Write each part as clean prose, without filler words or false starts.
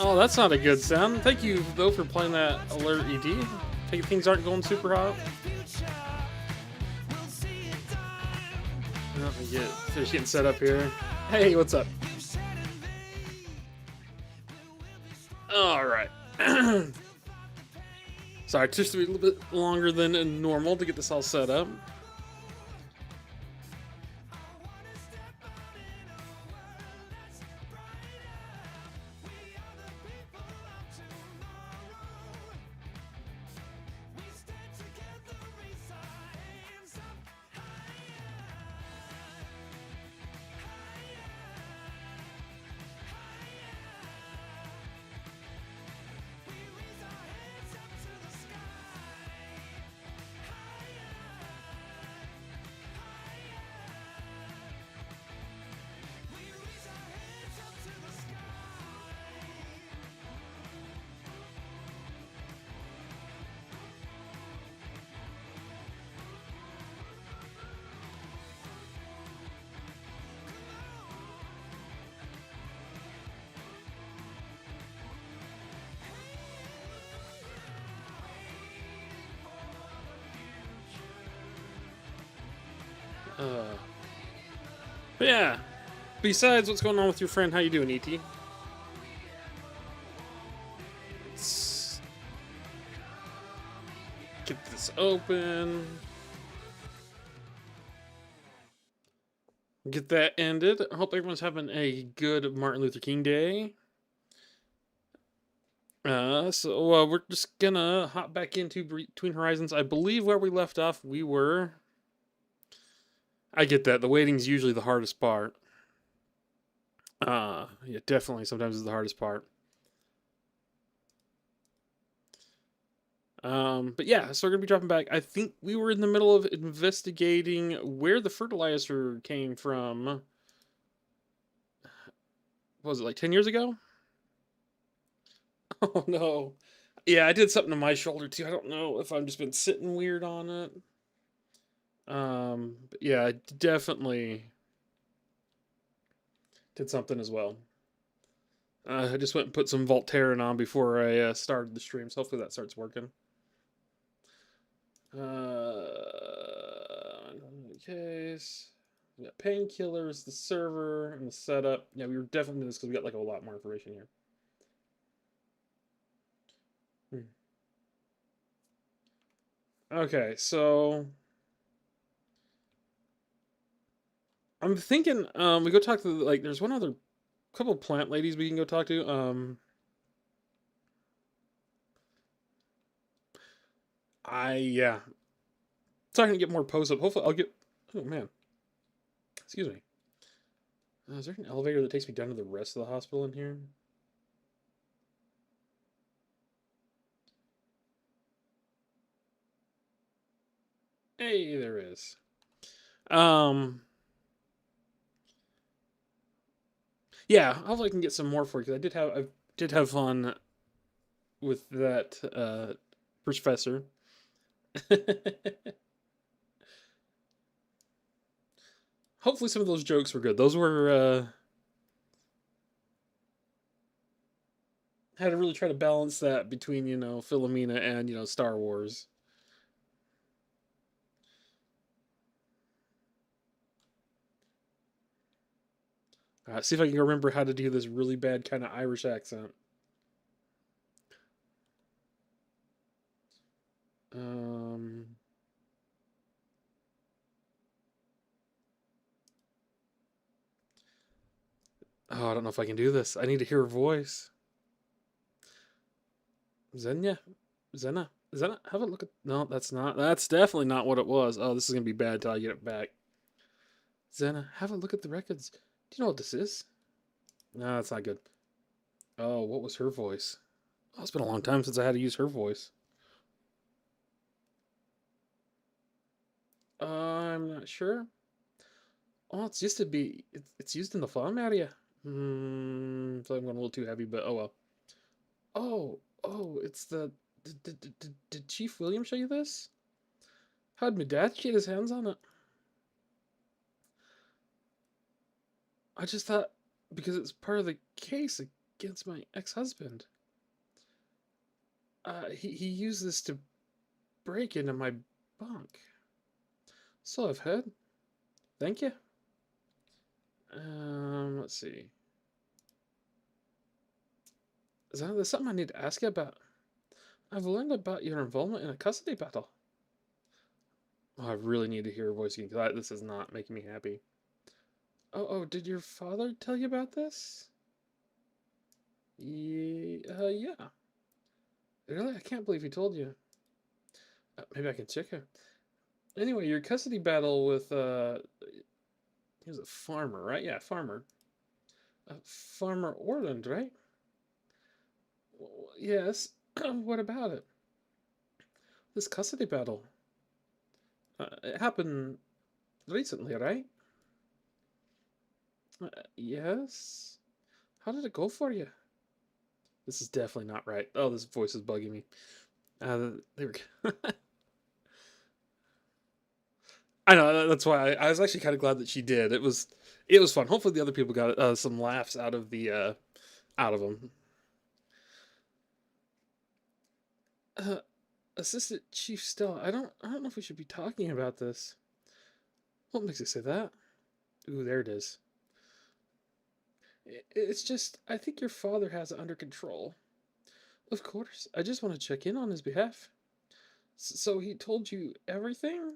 Oh, that's not a good sound. Thank you, though, for playing that alert, ED. Take things aren't going super hot. Oh, finish getting set up here. Hey, what's up? All right. Sorry, it took me a little bit longer than normal to get this all set up. But yeah. Besides, what's going on with your friend? How you doing, ET? Let's get this open. Get that ended. I hope everyone's having a good Martin Luther King Day. So we're just gonna hop back into Between Horizons. I believe where we left off, we were. I get that. The waiting's usually the hardest part. Yeah, definitely sometimes is the hardest part. But yeah, so we're gonna be dropping back. I think we were in the middle of investigating where the fertilizer came from. What was it, like 10 years ago? Oh no. Yeah, I did something to my shoulder too. I don't know if I've just been sitting weird on it. But yeah, I definitely did something as well. I just went and put some Voltaren on before I started the stream, so hopefully that starts working. In case we got painkillers, the server, and the setup. Yeah, we were definitely doing this because we got like a lot more information here. Okay, so I'm thinking we go talk to like there's one other couple plant ladies we can go talk to. Yeah. Talking to get more posts up. Hopefully I'll get. Oh man, excuse me. Is there an elevator that takes me down to the rest of the hospital in here? Hey, there is. Yeah, hopefully I can get some more for you because I did have fun with that professor. Hopefully some of those jokes were good. Those were had to really try to balance that between Philomena and Star Wars. See if I can remember how to do this really bad kind of Irish accent. Um, oh, I don't know if I can do this. I need to hear her voice. Zenya? Zena? Have a look at. No, that's not. That's definitely not what it was. Oh, this is gonna be bad till I get it back. Zena, have a look at the records. Do you know what this is? No, that's not good. Oh, what was her voice? Oh, it's been a long time since I had to use her voice. I'm not sure. Oh, it's used to be. It's used in the farm area. So I'm going a little too heavy, but oh well. It's the. Did Chief William show you this? How'd my dad get his hands on it? I just thought because it's part of the case, against my ex-husband. He used this to break into my bunk. So I've heard. Thank you. Let's see. There's something I need to ask you about. I've learned about your involvement in a custody battle. Oh, I really need to hear your voice again, because this is not making me happy. Oh, did your father tell you about this? Yeah. Really? I can't believe he told you. Maybe I can check it. Anyway, your custody battle with, he was a farmer, right? Yeah, farmer. Farmer Orland, right? Yes. What about it? This custody battle. It happened recently, right? Yes. How did it go for you? This is definitely not right. Oh, this voice is bugging me. There we go. I know, that's why I was actually kind of glad that she did. It was fun. Hopefully, the other people got some laughs out of them. Uh, Assistant Chief Stella, I don't know if we should be talking about this. What makes you say that? Ooh, there it is. It's just, I think your father has it under control. Of course, I just want to check in on his behalf. So he told you everything?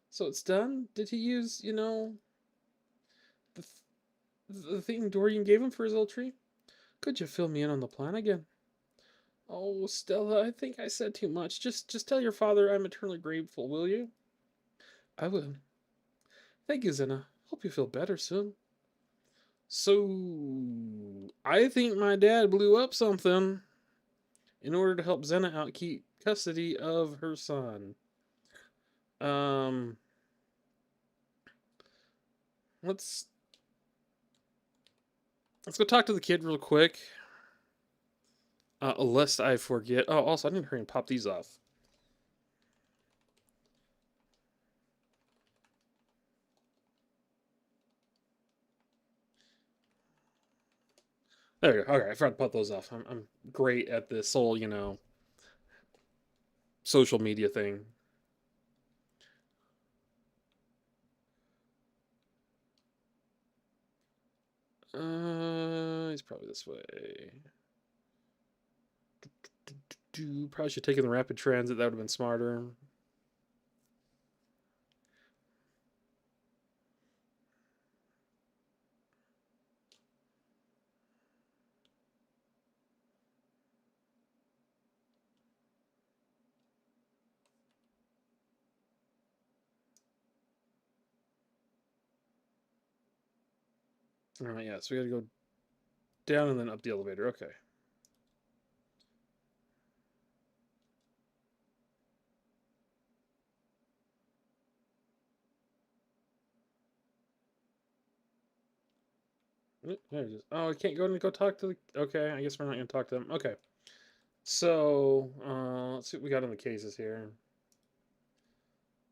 So it's done? Did he use, the, the thing Dorian gave him for his old tree? Could you fill me in on the plan again? Oh, Stella, I think I said too much. Just tell your father I'm eternally grateful, will you? I will. Thank you, Zena. Hope you feel better soon. So, I think my dad blew up something in order to help Zena out keep custody of her son. Um, let's go talk to the kid real quick. Lest I forget. Oh, also, I need to hurry and pop these off. There we go. Okay, I forgot to put those off. I'm great at this whole, social media thing. He's probably this way. Probably should have taken the rapid transit. That would have been smarter. Alright, yeah, so we gotta go down and then up the elevator. Okay. There it is. Oh, I can't go talk to the. Okay, I guess we're not gonna talk to them. Okay. So, let's see what we got on the cases here.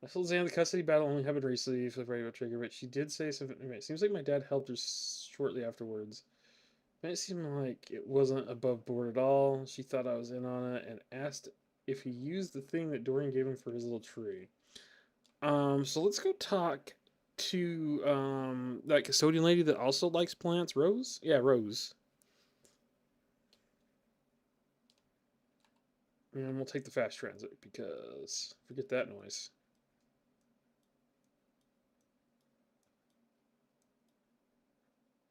I told Zan the custody battle only happened recently for the radio trigger, but she did say something. It seems like my dad helped her shortly afterwards. It seemed like it wasn't above board at all. She thought I was in on it and asked if he used the thing that Dorian gave him for his little tree. So let's go talk to that custodian lady that also likes plants, Rose. Yeah, Rose. And we'll take the fast transit because forget that noise.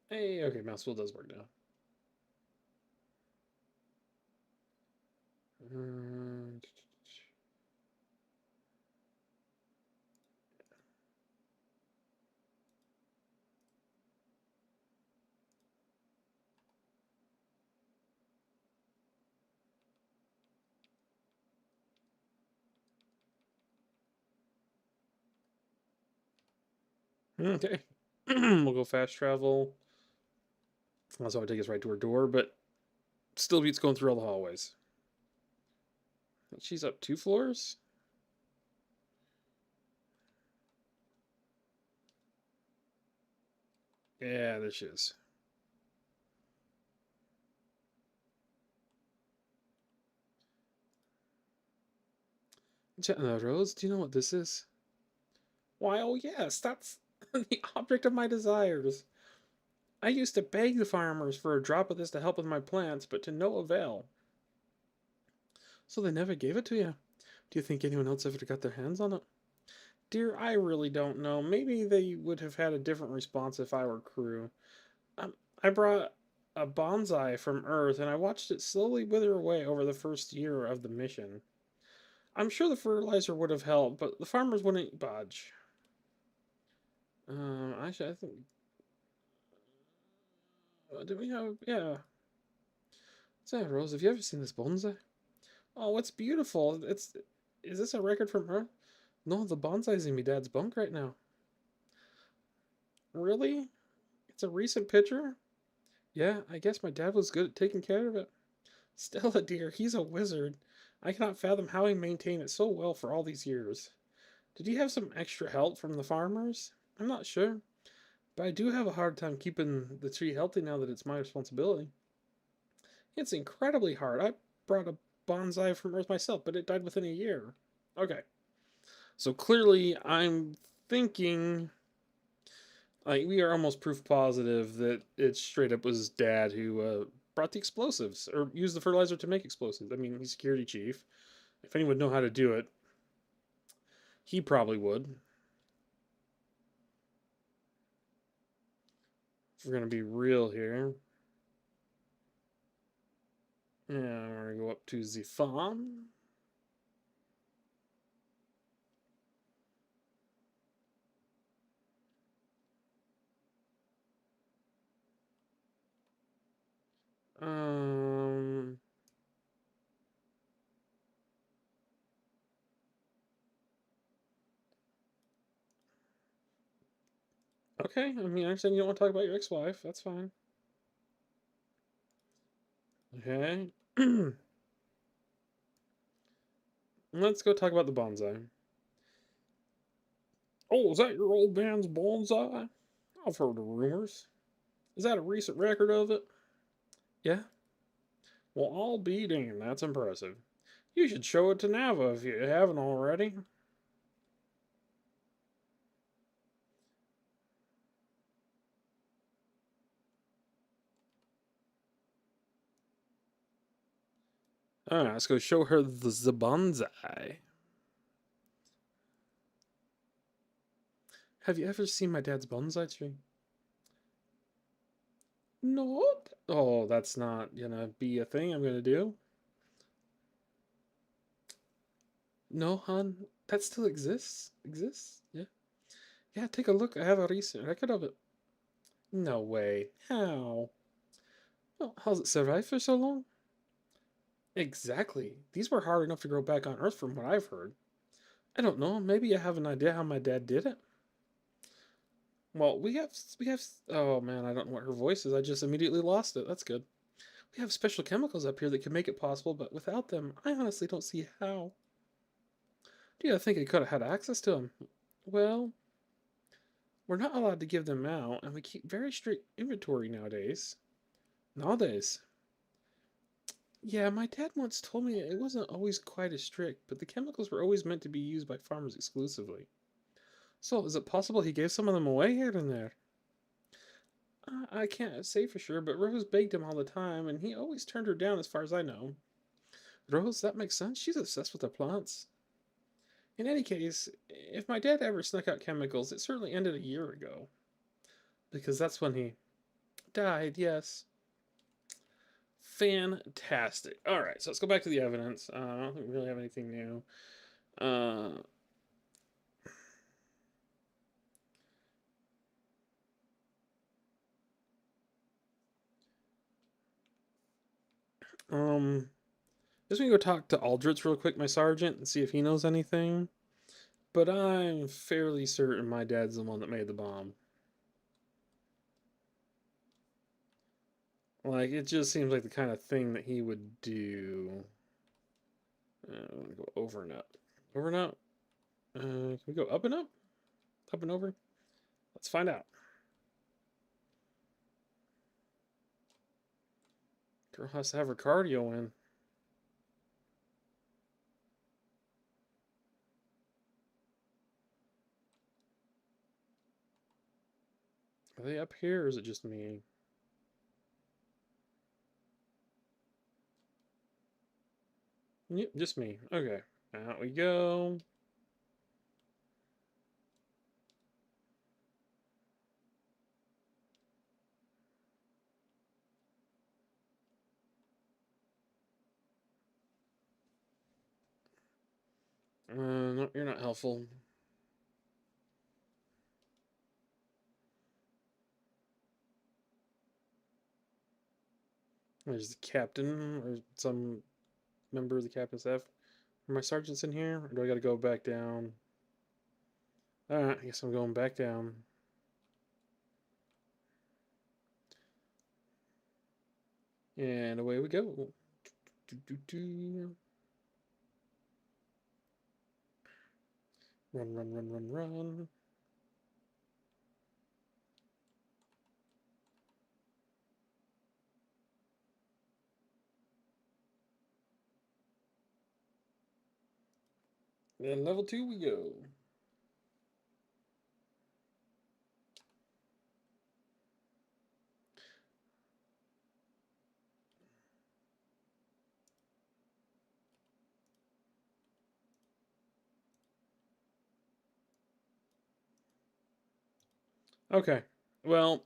Hey, okay, mouse wheel does work now. Okay. We'll go fast travel. That's how it take us right to her door, but still beats going through all the hallways. She's up 2 floors? Yeah, there she is. Rose, do you know what this is? Why, oh yes, that's the object of my desires. I used to beg the farmers for a drop of this to help with my plants, but to no avail. So they never gave it to you? Do you think anyone else ever got their hands on it? Dear, I really don't know. Maybe they would have had a different response if I were crew. Um, I brought a bonsai from Earth and I watched it slowly wither away over the first year of the mission. I'm sure the fertilizer would have helped, but the farmers wouldn't budge. Actually, I think. Do we have. Yeah. Say, Rose, have you ever seen this bonsai? Oh, it's beautiful. It's. Is this a record from Earth? No, the bonsai's in my dad's bunk right now. Really? It's a recent picture? Yeah, I guess my dad was good at taking care of it. Stella, dear, he's a wizard. I cannot fathom how he maintained it so well for all these years. Did he have some extra help from the farmers? I'm not sure, but I do have a hard time keeping the tree healthy now that it's my responsibility. It's incredibly hard. I brought a bonsai from Earth myself, but it died within a year. Okay, so clearly I'm thinking like we are almost proof positive that it straight up was his dad who brought the explosives or used the fertilizer to make explosives. I mean, he's security chief. If anyone would know how to do it, he probably would. If we're gonna be real here. Yeah, we're gonna go up to the farm. Um. Okay, I mean, I understand you don't want to talk about your ex-wife. That's fine. Okay. Let's go talk about the bonsai. Oh, is that your old man's bonsai? I've heard the rumors. Is that a recent record of it? Yeah. Well, I'll be damned. That's impressive. You should show it to Nava if you haven't already. Alright, let's go show her the bonsai. Have you ever seen my dad's bonsai tree? Nope. Oh, that's not gonna be a thing I'm gonna do. No, hon. That still exists. Exists? Yeah. Yeah, take a look. I have a recent record of it. No way. How? Well, how's it survived for so long? Exactly. These were hard enough to grow back on Earth from what I've heard. I don't know. Maybe I have an idea how my dad did it. Well, we have. Oh man, I don't know what her voice is. I just immediately lost it. That's good. We have special chemicals up here that can make it possible, but without them, I honestly don't see how. Do you think I could have had access to them? Well, we're not allowed to give them out, and we keep very strict inventory nowadays. Nowadays. Yeah, my dad once told me it wasn't always quite as strict, but the chemicals were always meant to be used by farmers exclusively. So, is it possible he gave some of them away here and there? I can't say for sure, but Rose begged him all the time, and he always turned her down as far as I know. Rose, that makes sense. She's obsessed with the plants. In any case, if my dad ever snuck out chemicals, it certainly ended a year ago. Because that's when he died, yes. Fantastic. Alright, so let's go back to the evidence. I don't think we really have anything new. Uh, um, just gonna go talk to Aldrich real quick, my sergeant, and see if he knows anything. But I'm fairly certain my dad's the one that made the bomb. Like, it just seems like the kind of thing that he would do. I'm gonna go over and up. Over and up. Can we go up and up? Up and over? Let's find out. Girl has to have her cardio in. Are they up here, or is it just me? Yep, just me. Okay, out we go. No, you're not helpful. There's the captain, or some member of the captain's staff. Are my sergeants in here, or do I gotta go back down? Alright, I guess I'm going back down. And away we go. Run, run, run, run, run. And level 2 we go. Okay, well,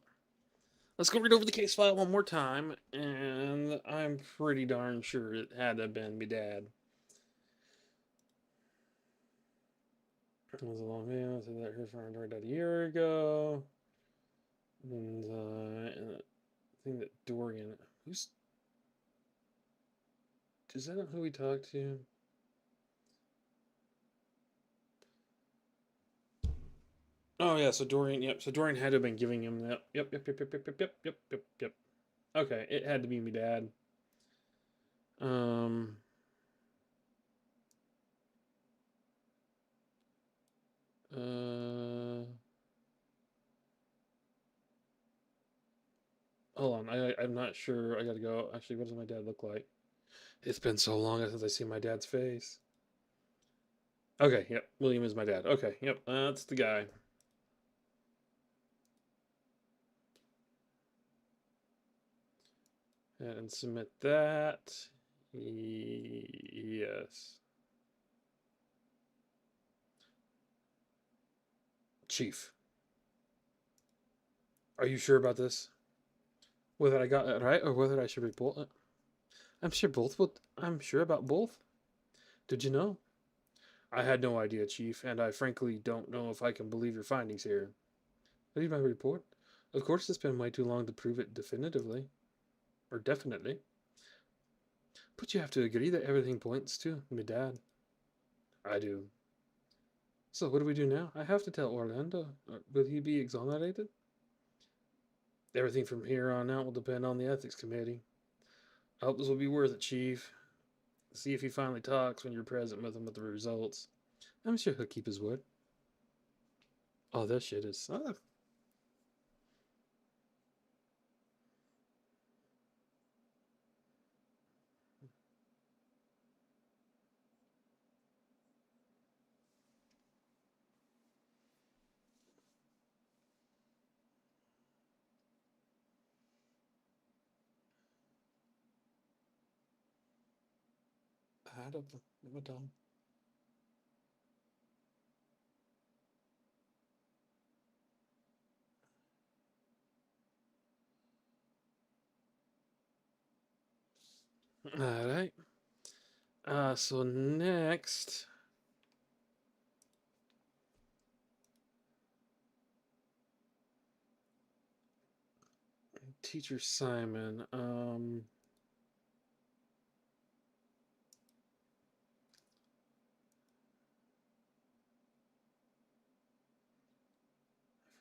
let's go read over the case file one more time, and I'm pretty darn sure it had to have been me dad. It was a long video, so that her friend died a year ago. And I think that Dorian, is that not who we talked to? Oh yeah, so Dorian, yep. So Dorian had to have been giving him that. Yep. Okay, it had to be me dad. Um. Hold on, I'm not sure. I gotta go. Actually, what does my dad look like? It's been so long since I see my dad's face. Okay, yep. William is my dad. Okay, yep. That's the guy. And submit that. Yes. Chief, are you sure about this? Whether I got it right or whether I should report it? I'm sure both would. I'm sure about both. Did you know? I had no idea, Chief, and I frankly don't know if I can believe your findings here. Believe my report? Of course, it's been way too long to prove it definitively. Or definitely. But you have to agree that everything points to my dad. I do. So what do we do now? I have to tell Orlando. Will he be exonerated? Everything from here on out will depend on the ethics committee. I hope this will be worth it, Chief. See if he finally talks when you're present with him with the results. I'm sure he'll keep his word. Oh, that shit is. Out of the done. Alright. So next. Teacher Simon.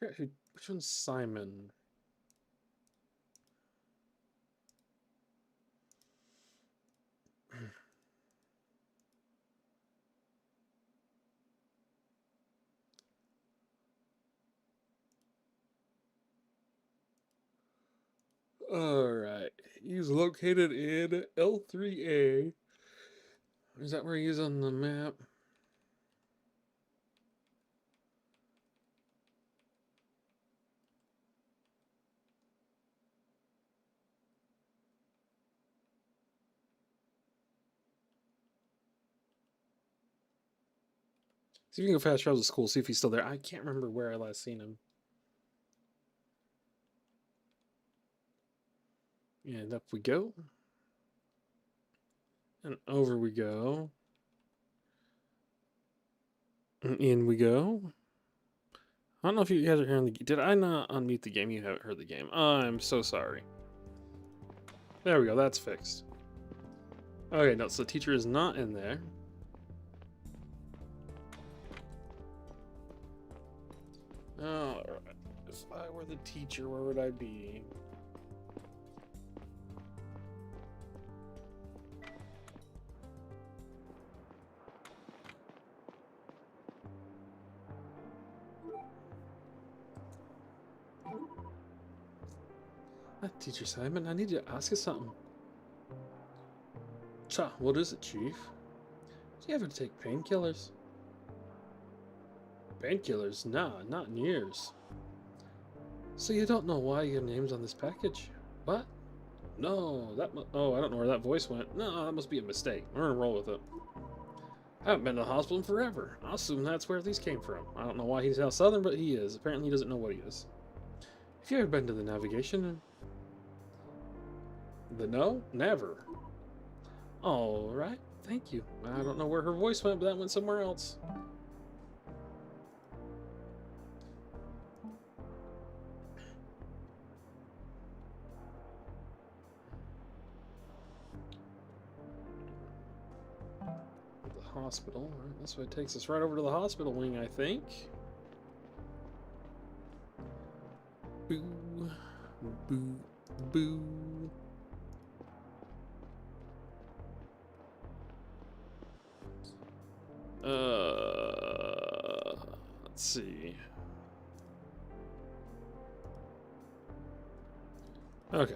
I forgot who. Which one's Simon? Alright. He's located in L3A. Is that where he is on the map? See if you can go fast travel to school, see if he's still there. I can't remember where I last seen him. And up we go. And over we go. And in we go. I don't know if you guys are hearing the... Did I not unmute the game? You haven't heard the game. I'm so sorry. There we go. That's fixed. Okay, no, so the teacher is not in there. Alright. If I were the teacher, where would I be? Teacher Simon, I need to ask you something. Cha, what is it, Chief? Do you ever take painkillers? Painkillers? Nah, not in years. So you don't know why your name's on this package? What? No, that oh, I don't know where that voice went. No, that must be a mistake. We're gonna roll with it. I haven't been to the hospital in forever. I'll assume that's where these came from. I don't know why he's South Southern, but he is. Apparently he doesn't know what he is. Have you ever been to the navigation? The no? Never. Alright, thank you. I don't know where her voice went, but that went somewhere else. The hospital. Alright, that's what it takes us right over to the hospital wing, I think. Boo. Boo. Boo. Let's see. Okay.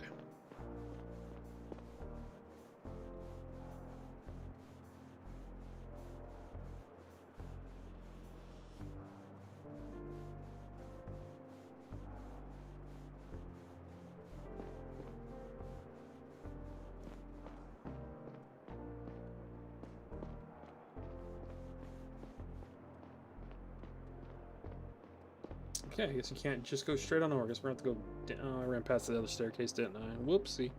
Okay, I guess you can't just go straight on over. I guess we're going to have to go down. I ran past the other staircase, didn't I? Whoopsie.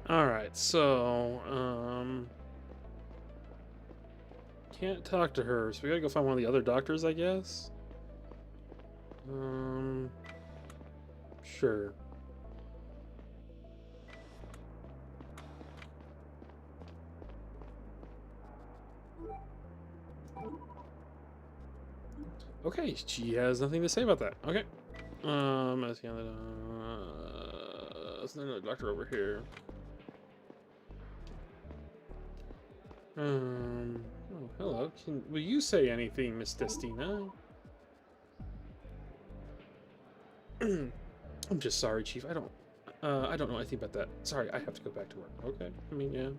Alright, so, can't talk to her, so we gotta go find one of the other doctors, I guess? Sure. Okay, she has nothing to say about that. Okay. There's another doctor over here. Oh, hello. Will you say anything, Miss Destina? I'm just sorry, Chief. I don't know anything about that. Sorry, I have to go back to work. Okay. I mean, yeah.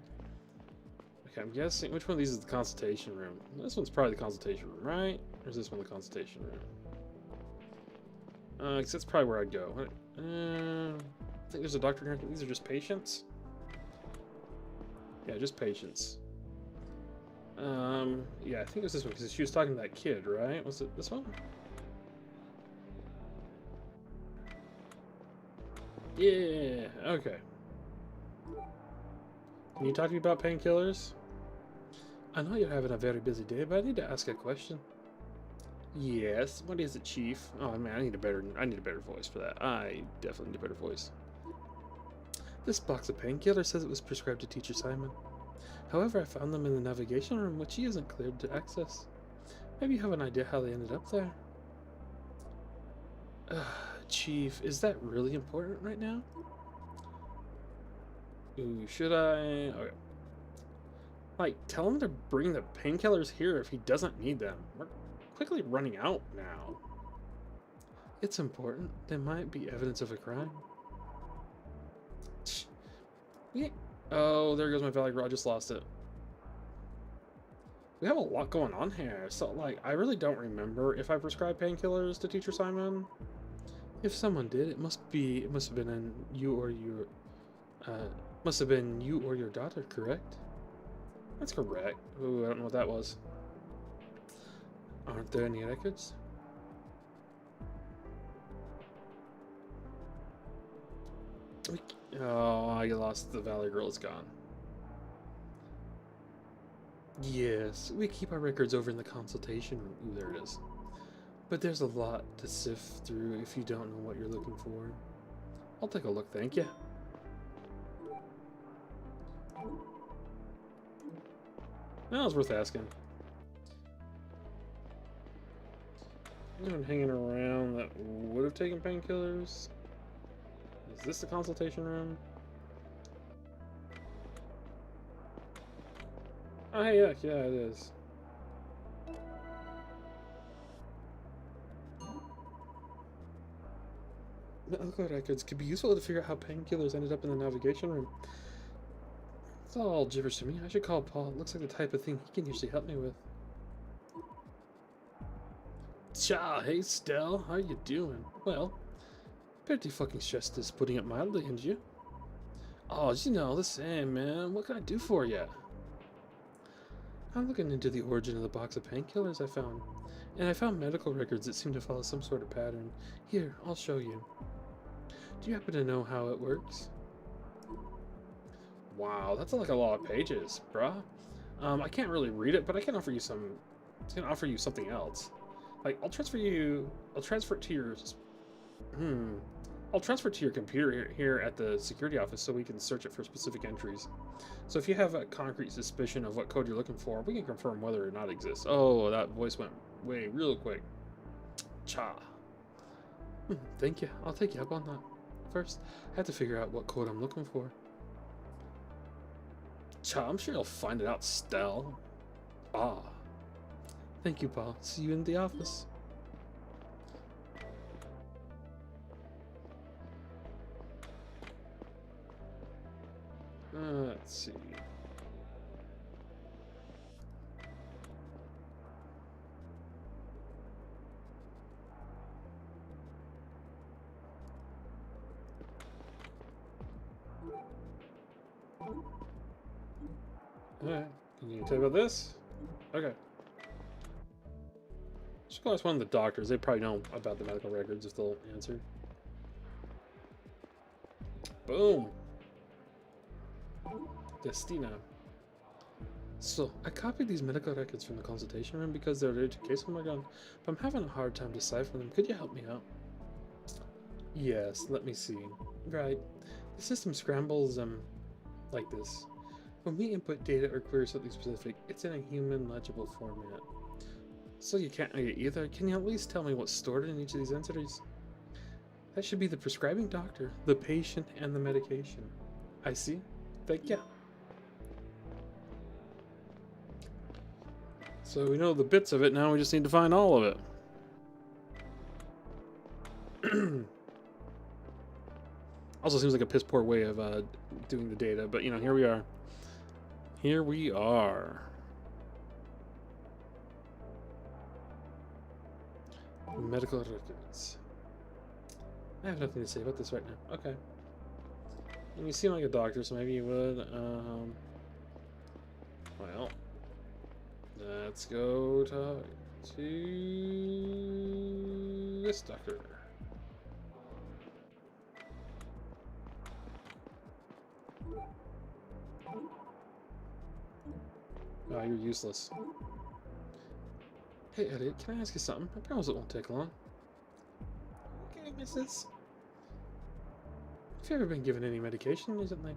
Okay, I'm guessing which one of these is the consultation room. This one's probably the consultation room, right? Or is this one the consultation room? Because that's probably where I'd go. I think there's a doctor here. I think these are just patients. Yeah, just patients. Yeah, I think it was this one because she was talking to that kid, right? Was it this one? Yeah, okay. Can you talk to me about painkillers? I know you're having a very busy day, but I need to ask a question. Yes, what is it, Chief? Oh man, I need a better voice for that. I definitely need a better voice. This box of painkillers says it was prescribed to Teacher Simon. However, I found them in the navigation room, which he isn't cleared to access. Maybe you have an idea how they ended up there? Chief, is that really important right now? Ooh, should I? Okay. Like, tell him to bring the painkillers here if he doesn't need them. We're quickly running out now. It's important. There might be evidence of a crime. Yeah. Oh, there goes my Valley Girl. I just lost it. We have a lot going on here. So, like, I really don't remember if I prescribed painkillers to Teacher Simon. If someone did, it must have been you or your daughter, correct? That's correct. Ooh, I don't know what that was. Aren't there any records? Oh, I lost the Valley Girl. It's gone. Yes, we keep our records over in the consultation room. Ooh, there it is. But there's a lot to sift through if you don't know what you're looking for. I'll take a look, thank you. That was worth asking. Anyone hanging around that would have taken painkillers? Is this the consultation room? Oh, hey, yeah, it is. Medical records could be useful to figure out how painkillers ended up in the navigation room. It's all gibberish to me. I should call Paul. It looks like the type of thing he can usually help me with. Cha, hey Stell, how you doing? Well, pretty fucking stressed is putting it mildly, ain't you? Oh, you know, the same, man. What can I do for you? I'm looking into the origin of the box of painkillers I found, and I found medical records that seem to follow some sort of pattern. Here, I'll show you. Do you happen to know how it works? Wow, that's like a lot of pages, bruh. I can't really read it, but I can offer you something else. Like, I'll transfer it to your I'll transfer it to your computer here at the security office so we can search it for specific entries. So if you have a concrete suspicion of what code you're looking for, we can confirm whether or not it exists. Oh, that voice went way real quick. Cha. Thank you. I'll take you up on that. First, I have to figure out what code I'm looking for. Cha, I'm sure you'll find it out, Stell. Ah. Thank you, Paul. See you in the office. Let's see. Alright, can you tell me about this? Okay. Just go ask one of the doctors. They probably know about the medical records if they'll answer. Boom. Destina. So, I copied these medical records from the consultation room because they're related to a case on my gun, but I'm having a hard time deciphering them. Could you help me out? Yes, let me see. Right. The system scrambles like this. When we input data or query something specific, it's in a human legible format. So you can't read it either. Can you at least tell me what's stored in each of these entities? That should be the prescribing doctor, the patient, and the medication. I see. Thank you. So we know the bits of it, now we just need to find all of it. Also seems like a piss poor way of doing the data, but you know, here we are. Here we are. Medical records. I have nothing to say about this right now. Okay. And you seem like a doctor, so maybe you would. Well, let's go talk to this doctor. Oh, you're useless. Hey, Elliot, can I ask you something? I promise it won't take long. Okay, missus. Have you ever been given any medication recently?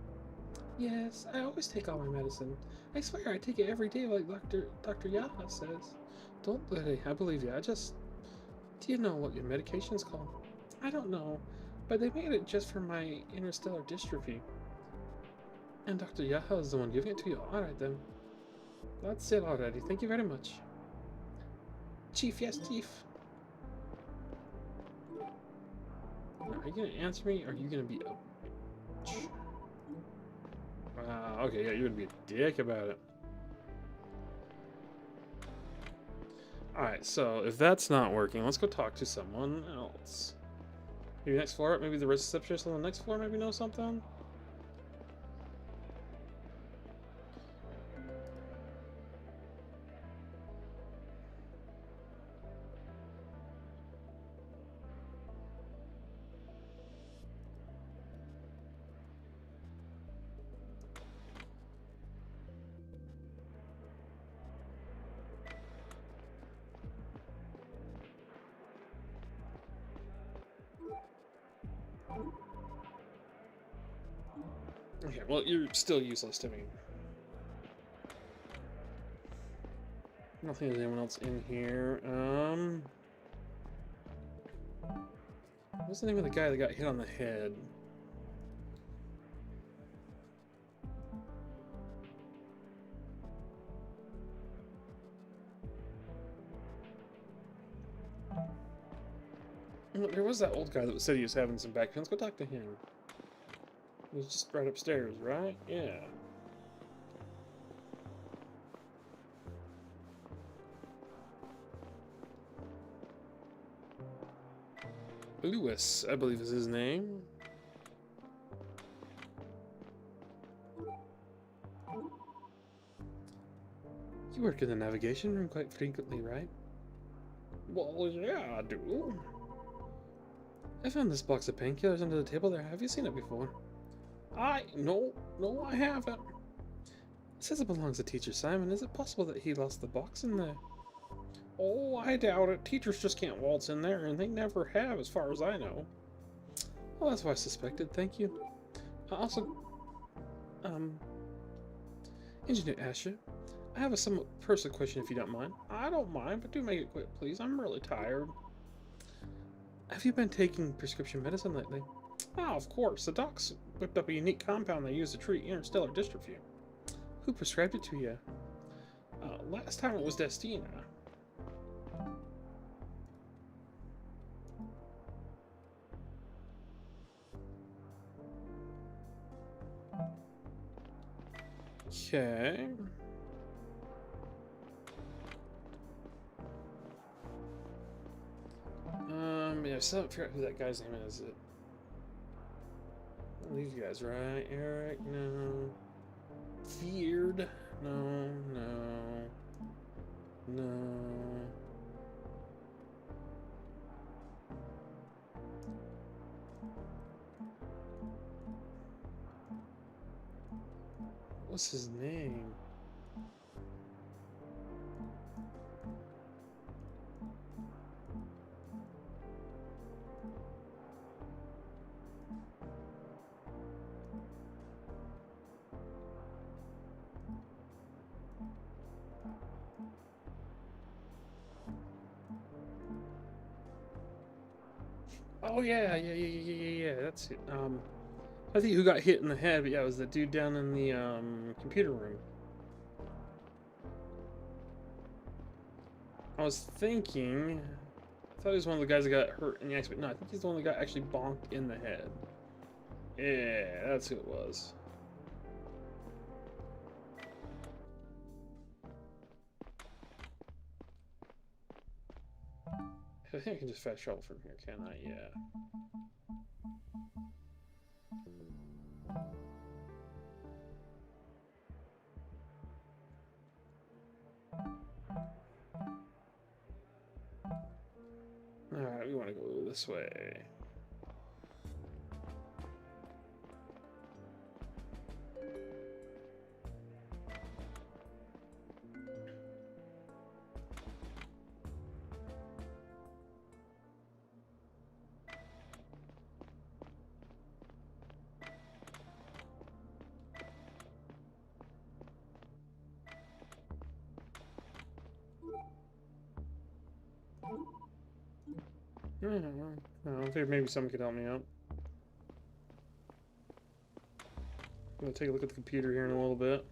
Yes, I always take all my medicine. I swear I take it every day like Dr. Yaha says. Don't worry, I believe you. Do you know what your medication's called? I don't know, but they made it just for my interstellar dystrophy. And Dr. Yaha is the one giving it to you. Alright then. That's it already. Thank you very much. Chief, yes, Chief. Now, are you gonna answer me, or are you gonna be a... okay, yeah, you're gonna be a dick about it. Alright, so if that's not working, let's go talk to someone else. Maybe next floor? Maybe the receptionist on the next floor maybe knows something? Okay, well, you're still useless to me. I don't think there's anyone else in here. What's the name of the guy that got hit on the head? There was that old guy that said he was having some back pain. Let's go talk to him. He's just right upstairs, right? Yeah. Lewis, I believe is his name. You work in the navigation room quite frequently, right? Well, yeah, I do. I found this box of painkillers under the table there. Have you seen it before? No, I haven't. It says it belongs to Teacher Simon. Is it possible that he lost the box in there? Oh, I doubt it. Teachers just can't waltz in there, and they never have, as far as I know. Well, that's what I suspected. Thank you. Also, Engineer Asher, I have a somewhat personal question if you don't mind. I don't mind, but do make it quick, please. I'm really tired. Have you been taking prescription medicine lately? Ah, of course. The docs whipped up a unique compound they use to treat interstellar dystrophy. Who prescribed it to you? Last time it was Destina. Okay. Yeah, I still haven't figured out who that guy's name is. These guys, right? Eric? No. Feared? No. What's his name? Oh yeah. That's it. I think who got hit in the head, but yeah, it was the dude down in the computer room. I was thinking, I thought he was one of the guys that got hurt in the accident. No, I think he's the one that got actually bonked in the head. Yeah, that's who it was. I think I can just fast travel from here, can I? Yeah. Alright, we want to go this way. I figured maybe someone could help me out. I'm gonna take a look at the computer here in a little bit.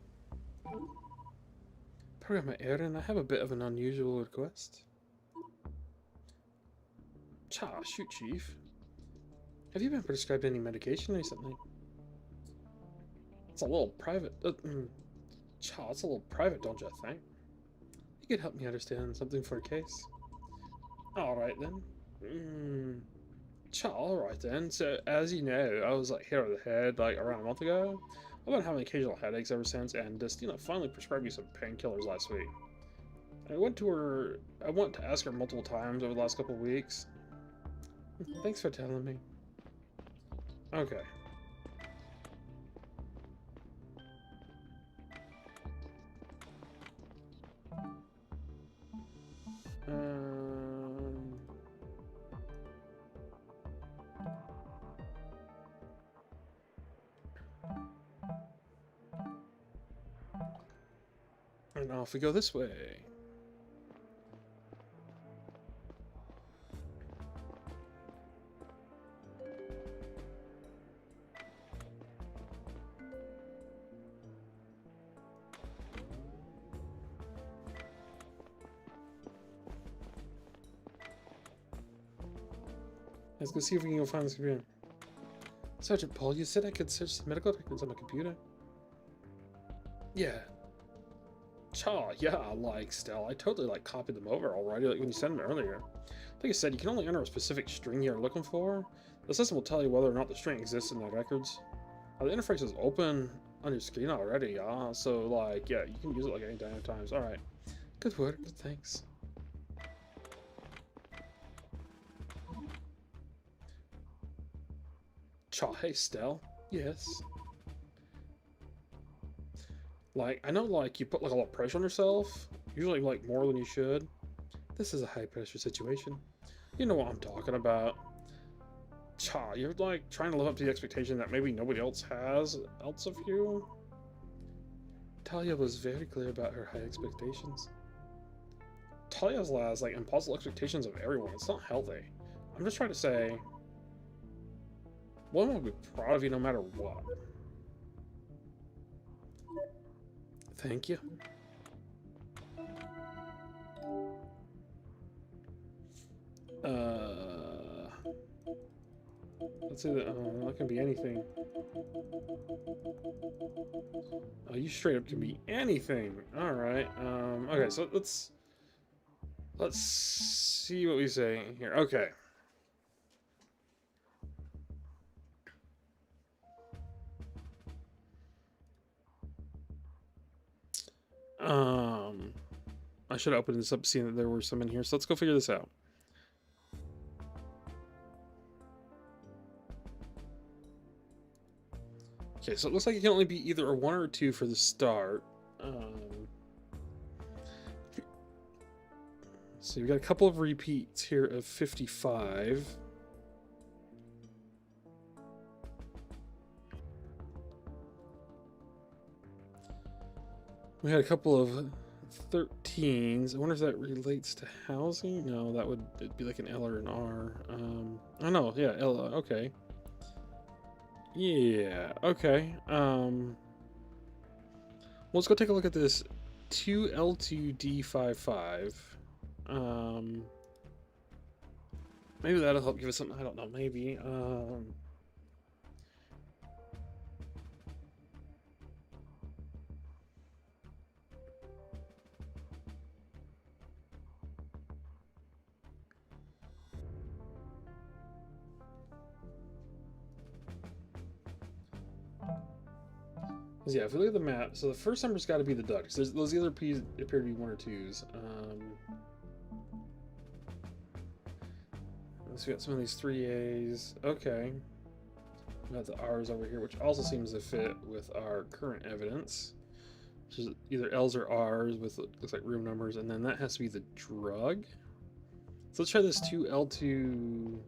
Program Aaron, I have a bit of an unusual request. Shoot, Chief. Have you been prescribed any medication recently? It's a little private. It's a little private, don't you think? You could help me understand something for a case. Alright then. Alright then. So, as you know, I was like hit over the head like around a month ago. I've been having occasional headaches ever since, and just, finally prescribed me some painkillers last week. I went to ask her multiple times over the last couple of weeks. Thanks for telling me. Okay. And off we go this way. Let's go see if we can go find this computer. Sergeant Paul, you said I could search the medical records on my computer? Yeah. Yeah, Stell. I totally, copied them over already, when you sent them earlier. Like I said, you can only enter a specific string you're looking for. The system will tell you whether or not the string exists in the records. The interface is open on your screen already, so, yeah, you can use it, any time of times. Alright. Good work, thanks. Hey, Stell. Yes. I know, you put, a lot of pressure on yourself. Usually, more than you should. This is a high-pressure situation. You know what I'm talking about. You're, trying to live up to the expectation that maybe nobody else has of you. Talia was very clear about her high expectations. Talia's has, impossible expectations of everyone. It's not healthy. I'm just trying to say... One will be proud of you no matter what. Thank you. Let's see that can be anything. Oh, you straight up can be anything. Alright. Okay, so let's see what we say here. Okay. I should have opened this up seeing that there were some in here, so let's go figure this out. Okay, so it looks like it can only be either a 1 or a 2 for the start. So we've got a couple of repeats here of 55. We had a couple of 13s. I wonder if that relates to housing? No, that would be like an L or an R. Oh no, yeah, L, okay. Yeah, okay. Let's go take a look at this 2L2D55. Maybe that'll help give us something, I don't know, maybe. Yeah, if we look at the map, so the first number's got to be the ducks. Those other P's appear to be 1 or 2s. So we got some of these 3A's. Okay. We got the R's over here, which also seems to fit with our current evidence. Which is either L's or R's with, looks like room numbers, and then that has to be the drug. So let's try this 2L2...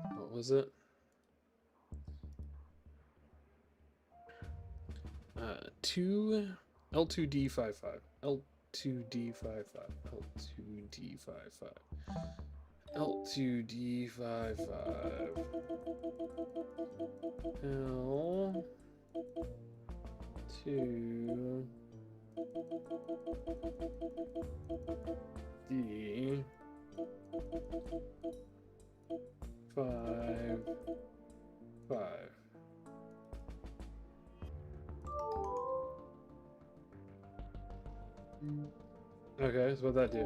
Oh. was it? Two L2D55. L2D55. L2D55. L2D55. L2 D 5 5. Okay, so what'd that do?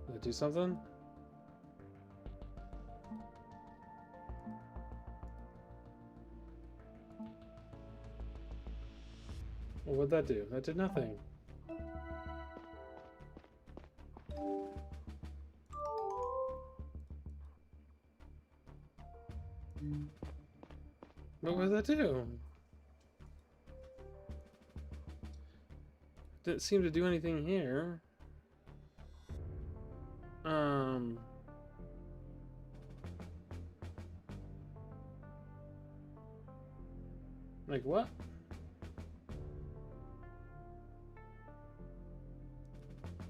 Did it do something? Well, what'd that do? That did nothing. What would that do? Didn't seem to do anything here. Like what?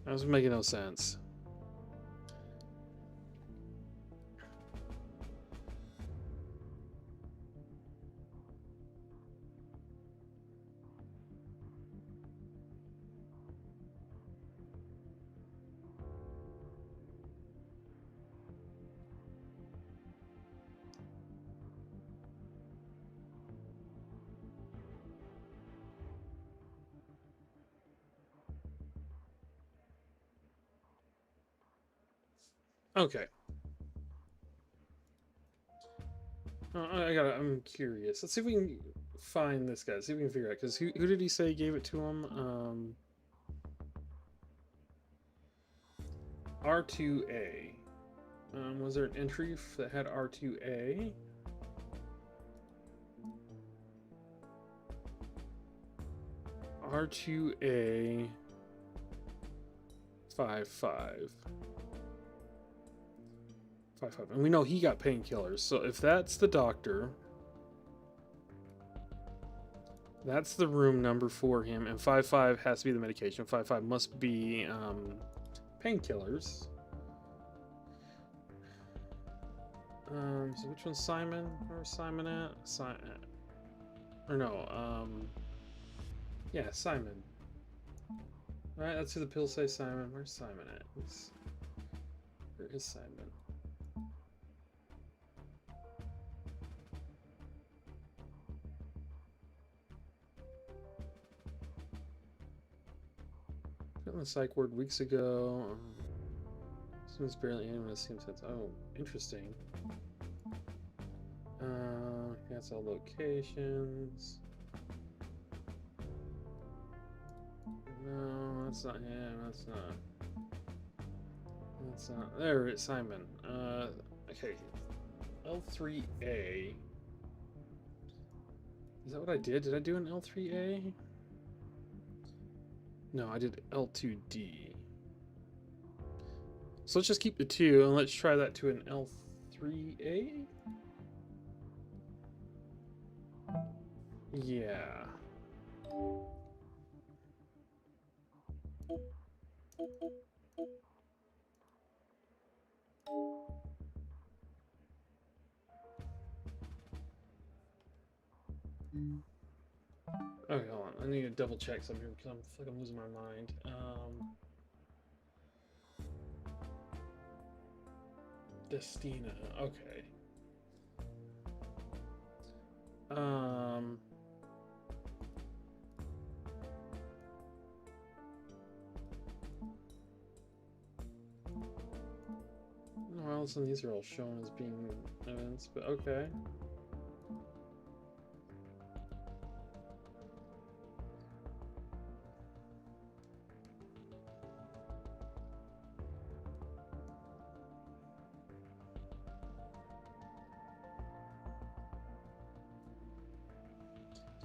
That was making no sense. Okay. I'm curious. Let's see if we can find this guy. See if we can figure out. Because who did he say gave it to him? R2A. Was there an entry that had R2A? R2A 55. 55. And we know he got painkillers. So if that's the doctor, that's the room number for him. And 55 has to be the medication. 55 must be painkillers. So which one's Simon? Where's Simon at? Or no, yeah, Simon. Alright, let's see the pills say Simon. Where's Simon at? Where is Simon? Got in the psych ward weeks ago. Seems barely anyone has seen since. Oh, interesting. That's all locations. No, that's not him. That's not. There it's Simon. Okay. L3A. Is that what I did? Did I do an L3A? No, I did L2D. So let's just keep the 2 and let's try that to an L3A. Yeah. Okay, hold on. I need to double check something here because I feel like I'm losing my mind. Destina. Okay. Well, so these are all shown as being events, but okay.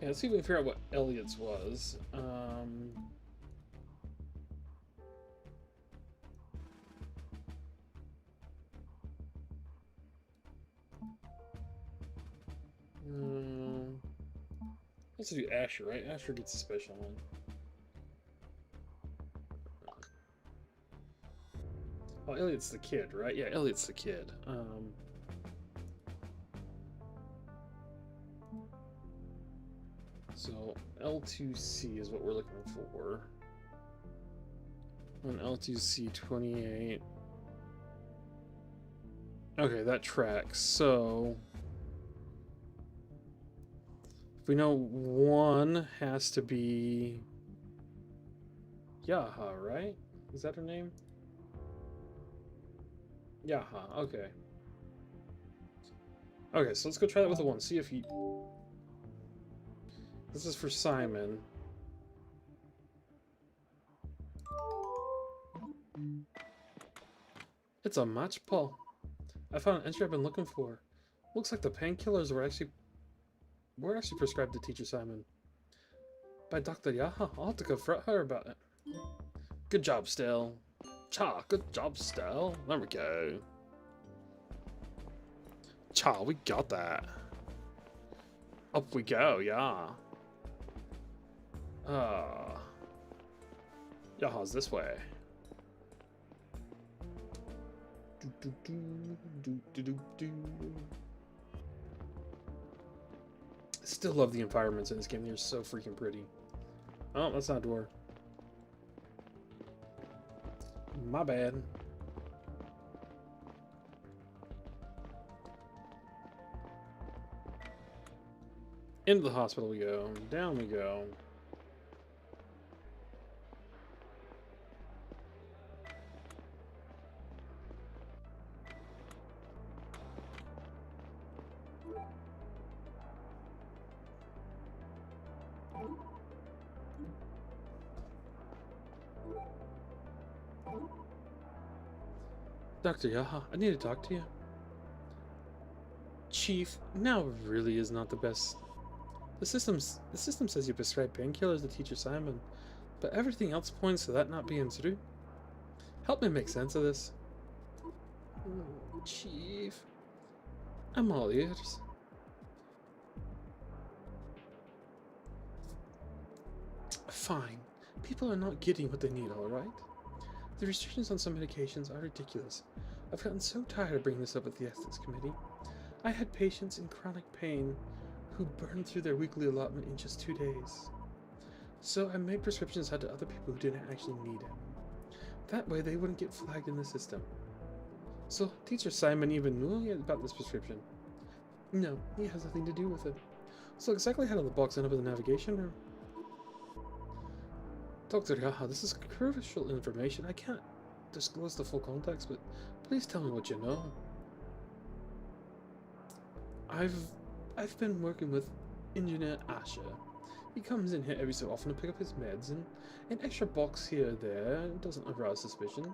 Yeah, let's see if we can figure out what Elliot's was. Let's do Asher, right? Asher gets a special one. Oh, Elliot's the kid, right? Yeah, Elliot's the kid. So L2C is what we're looking for. On L2C 28. Okay, that tracks. So if we know one has to be Yaha, right? Is that her name? Yaha, okay. Okay, so let's go try that with the one. See if he... This is for Simon. It's a match, Paul. I found an entry I've been looking for. Looks like the painkillers were actually prescribed to Teacher Simon by Dr. Yaha. I'll have to confront her about it. Good job, Stell. Cha, good job, Stell. There we go. Cha, we got that. Up we go, yeah. Yaha's this way. I still love the environments in this game. They're so freaking pretty. Oh, that's not a door. My bad. Into the hospital we go. Down we go. Dr. Yaha, I need to talk to you. Chief, now really is not the best. The system says you prescribe painkillers to Teacher Simon, but everything else points to that not being true. Help me make sense of this. Chief, I'm all ears. Fine. People are not getting what they need, alright? The restrictions on some medications are ridiculous. I've gotten so tired of bringing this up with the Ethics Committee. I had patients in chronic pain who burned through their weekly allotment in just 2 days. So I made prescriptions out to other people who didn't actually need it. That way they wouldn't get flagged in the system. So Teacher Simon even knew about this prescription. No, he has nothing to do with it. So exactly how did the box end up in the navigation room? Dr. Yaha, this is crucial information. I can't disclose the full context, but please tell me what you know. I've been working with Engineer Asher. He comes in here every so often to pick up his meds, and an extra box here or there doesn't arouse suspicion.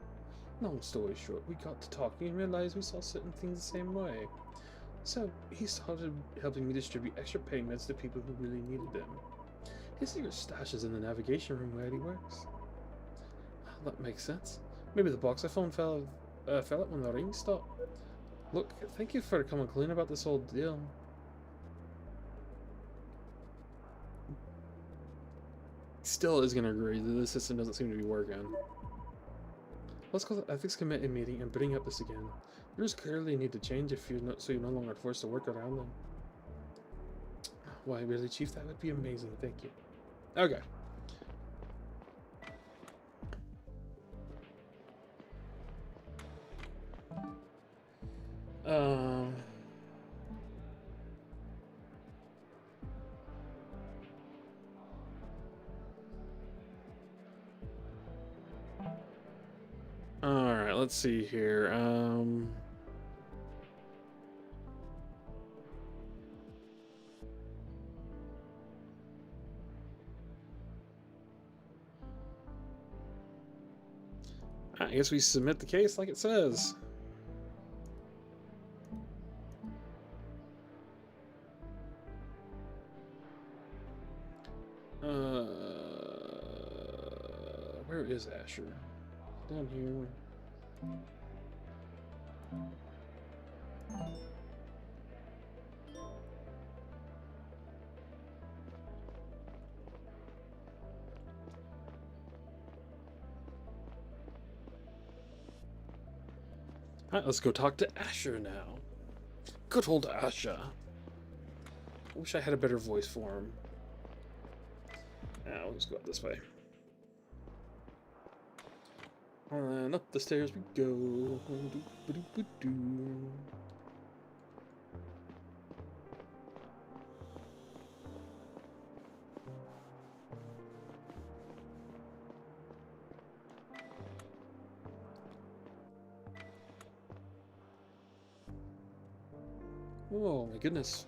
Long story short, we got to talking and realized we saw certain things the same way. So he started helping me distribute extra pain meds to people who really needed them. His secret stash is in the navigation room where he works. That makes sense. Maybe the box I found fell out when the ring stopped. Look, thank you for coming clean about this whole deal. Still is gonna agree that the system doesn't seem to be working. Let's call the ethics committee meeting and bring up this again. There's clearly a need to change if so you're no longer forced to work around them. Why, really, Chief? That would be amazing. Thank you. Okay. Alright, let's see here. I guess we submit the case like it says. Where is Asher? Down here. Alright, let's go talk to Asher now. Good old Asher. I wish I had a better voice for him. Now, we'll just go out this way. And up the stairs we go. Oh my goodness.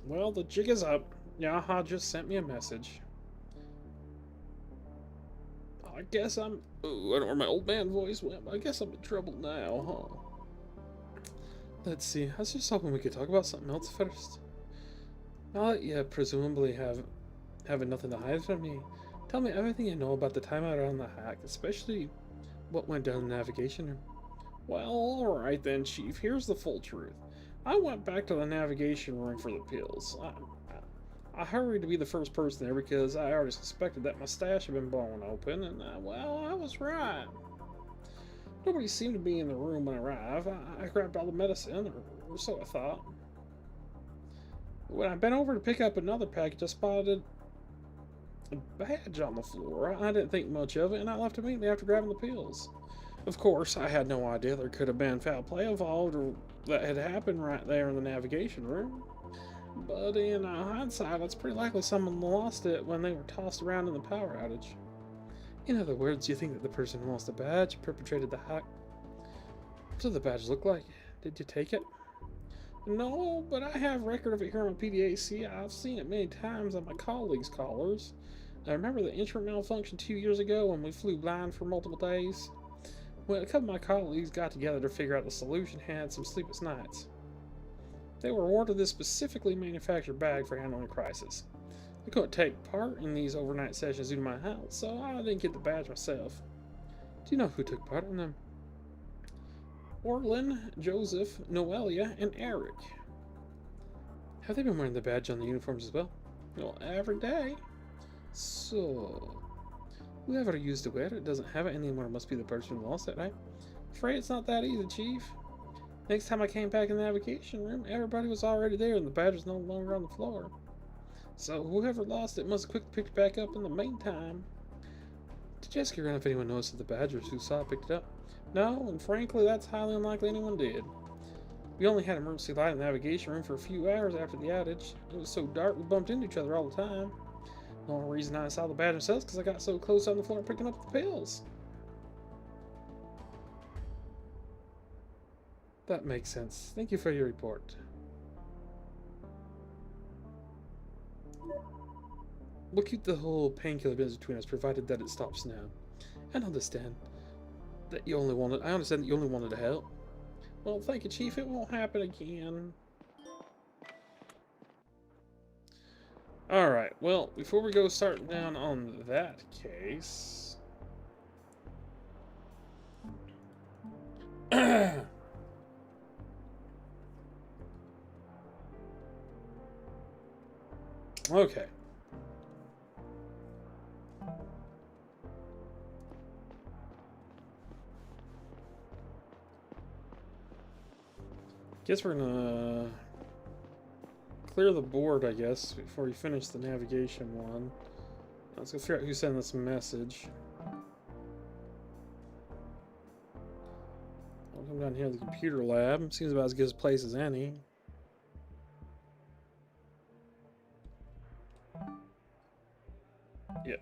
Well, the jig is up. Yaha just sent me a message. I guess I'm... Oh, I don't know where my old man voice went, but I guess I'm in trouble now, huh? Let's see. I was just hoping we could talk about something else first. Now that you presumably having nothing to hide from me, tell me everything you know about the time around the hack, especially what went down in the navigation room. Well, alright then, Chief. Here's the full truth. I went back to the navigation room for the pills. I hurried to be the first person there because I already suspected that my stash had been blown open, and, well, I was right. Nobody seemed to be in the room when I arrived. I grabbed all the medicine, or so I thought. When I bent over to pick up another package, I spotted a badge on the floor. I didn't think much of it, and I left immediately after grabbing the pills. Of course, I had no idea there could have been foul play involved, or that had happened right there in the navigation room. But in hindsight, it's pretty likely someone lost it when they were tossed around in the power outage. In other words, you think that the person who lost the badge perpetrated the hack? What did the badge look like? Did you take it? No, but I have record of it here on my PDAC. I've seen it many times on my colleagues' collars. I remember the instrument malfunction 2 years ago when we flew blind for multiple days. Well, a couple of my colleagues got together to figure out the solution, had some sleepless nights. They were awarded this specifically manufactured bag for handling a crisis. I couldn't take part in these overnight sessions due to my health, so I didn't get the badge myself. Do you know who took part in them? Orlin, Joseph, Noelia, and Eric. Have they been wearing the badge on the uniforms as well? Well, every day. So, whoever used to wear it doesn't have it anymore. Must be the person who lost it, right? Afraid it's not that easy, Chief. Next time I came back in the navigation room, everybody was already there and the badge was no longer on the floor. So whoever lost it must have quickly picked it back up in the meantime. Did you ask around if anyone noticed that the badgers who saw it picked it up? No, and frankly, that's highly unlikely anyone did. We only had emergency light in the navigation room for a few hours after the outage. It was so dark we bumped into each other all the time. The only reason I saw the badge myself is because I got so close on the floor picking up the pills. That makes sense. Thank you for your report. We'll keep the whole painkiller business between us, provided that it stops now. And understand that you only wanted. I understand that you only wanted to help. Well, thank you, Chief. It won't happen again. All right. Well, before we go starting down on that case. Okay. Guess we're gonna clear the board, I guess, before we finish the navigation one. Let's go figure out who sent this message. I'll come down here to the computer lab. Seems about as good a place as any. Yep.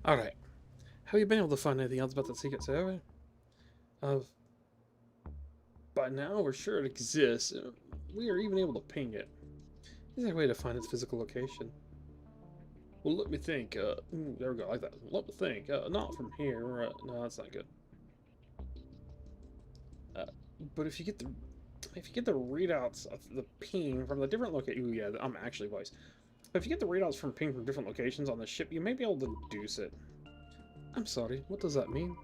Alright. Have you been able to find anything else about the secret server? By now, we're sure it exists. we are even able to ping it. Is there a way to find its physical location? Well, let me think. There we go, like that. Let me think. Not from here. No, that's not good. Uh, but if you get the readouts of the ping from the different location, yeah, I'm actually voice. But if you get the readouts from ping from different locations on the ship, you may be able to deduce it. I'm sorry. What does that mean?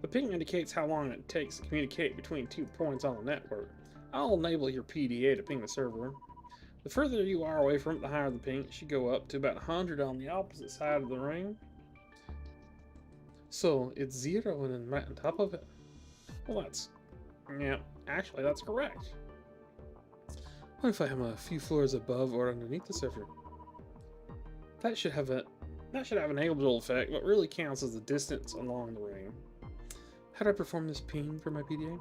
The ping indicates how long it takes to communicate between 2 points on the network. I'll enable your PDA to ping the server. The further you are away from it, the higher the ping. It should go up to about 100 on the opposite side of the ring. So it's 0 and then right on top of it? Well, yeah, actually that's correct. What if I am a few floors above or underneath the server? That should have a negligible effect. What really counts is the distance along the ring. How do I perform this ping for my PDA?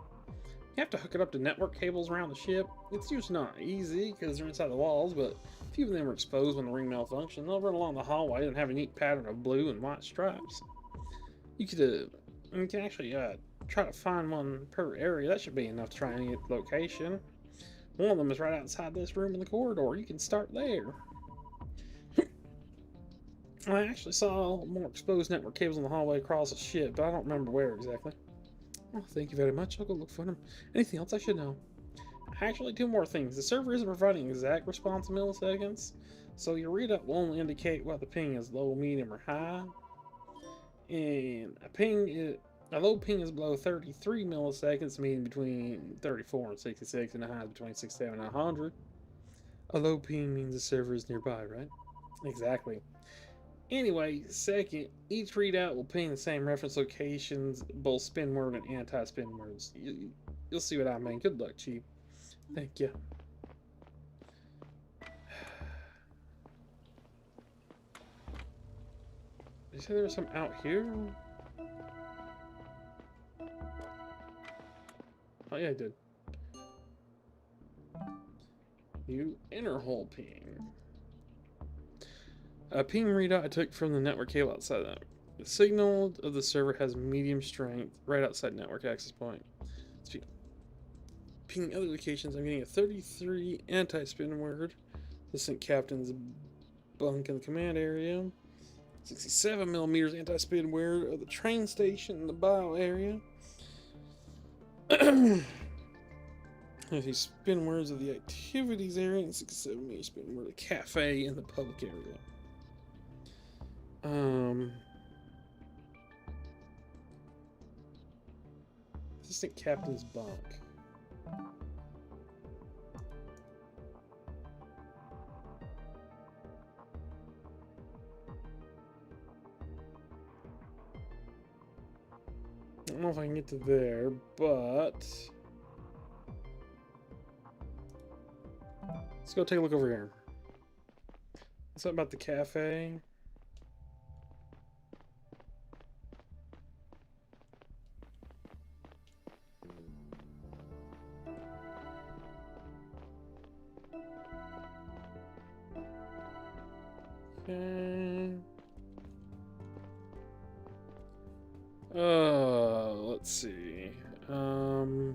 You have to hook it up to network cables around the ship. It's usually not easy because they're inside the walls, but a few of them are exposed when the ring malfunctions. They'll run along the hallway and have a neat pattern of blue and white stripes. You can actually try to find one per area. That should be enough to try and get the location. One of them is right outside this room in the corridor. You can start there. I actually saw more exposed network cables in the hallway across the ship, but I don't remember where exactly. Oh, thank you very much. I'll go look for them. Anything else I should know? Actually, 2 more things. The server isn't providing exact response in milliseconds, so your readout will only indicate whether the ping is low, medium, or high. And a low ping is below 33 milliseconds, meaning between 34 and 66, and a high is between 67 and 100. A low ping means the server is nearby, right? Exactly. Anyway, second, each readout will ping the same reference locations, both spin word and anti-spin words. You'll see what I mean. Good luck, Chief. Thank you. Did you say there was some out here? Oh yeah, I did. New interhole ping. A ping readout I took from the network cable outside that. The signal of the server has medium strength right outside network access point. Pinging other locations, I'm getting a 33 anti-spin word. Assistant captain's bunk in the command area. 67 millimeters anti-spin word of the train station in the bio area. There's these spin words of the activities area and 67 millimeter spin word of the cafe in the public area. Assistant captain's bunk. I don't know if I can get to there, but let's go take a look over here. What's up about the cafe? Okay. Let's see. Oh.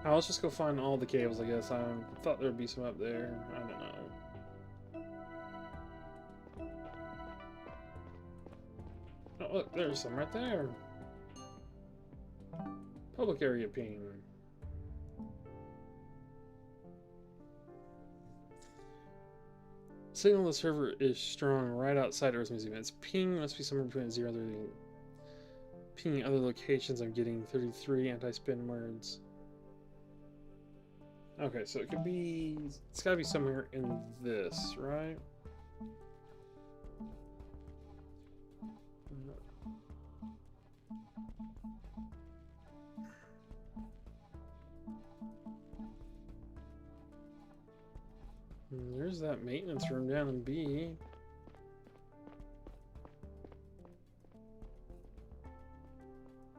Let's just go find all the cables, I guess. I thought there'd be some up there. I don't know. Oh, look, there's some right there. Public area ping. Signal of the server is strong right outside Earth Museum. Its ping must be somewhere between 0 and 30. Pinging other locations, I'm getting 33 anti-spin words. Okay, so it could be... It's gotta be somewhere in this, right? There's that maintenance room down in B.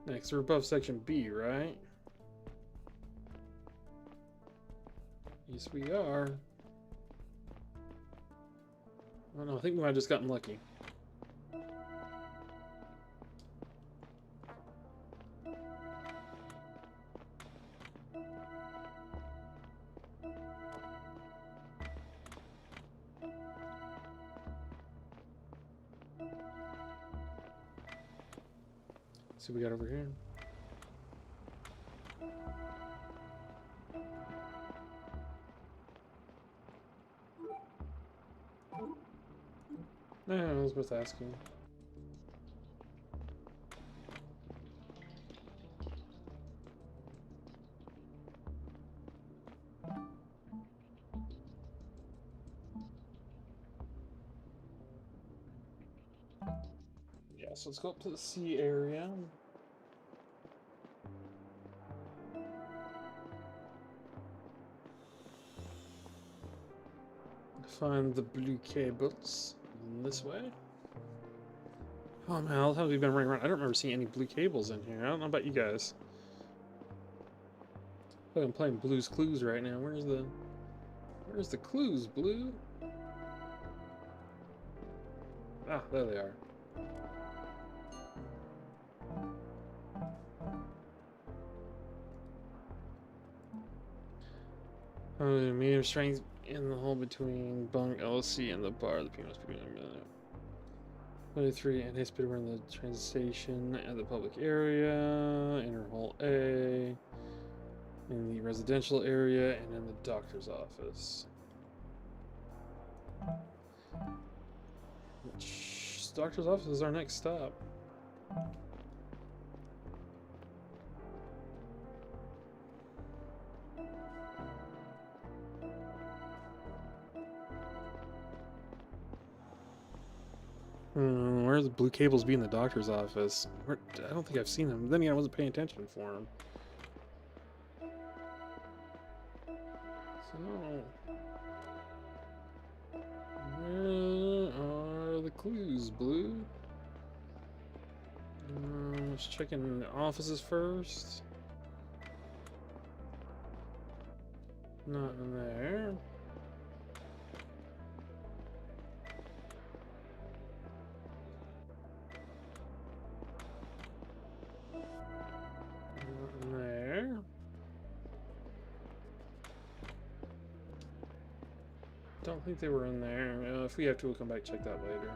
Next, we're above section B, right? Yes, we are. Oh no, I think we might have just gotten lucky. Let's see what we got over here. No, I was supposed to ask you. Yeah, so let's go up to the C area. Find the blue cables this way. Oh man, how have we been running around? I don't remember seeing any blue cables in here. I don't know about you guys. I'm playing Blue's Clues right now. Where's the clues, Blue? Ah, there they are. Medium strength in the hole between bung LC and the bar. The P must be 23 anticipated in the transit station at the public area, inner hole A, in the residential area, and in the doctor's office. Which doctor's office is our next stop. Where's the blue cables be in the doctor's office? I don't think I've seen them. Then again, I wasn't paying attention for them. So, where are the clues, Blue? Let's check in the offices first. Not in there. Not in there. Don't think they were in there. If we have to, we'll come back and check that later.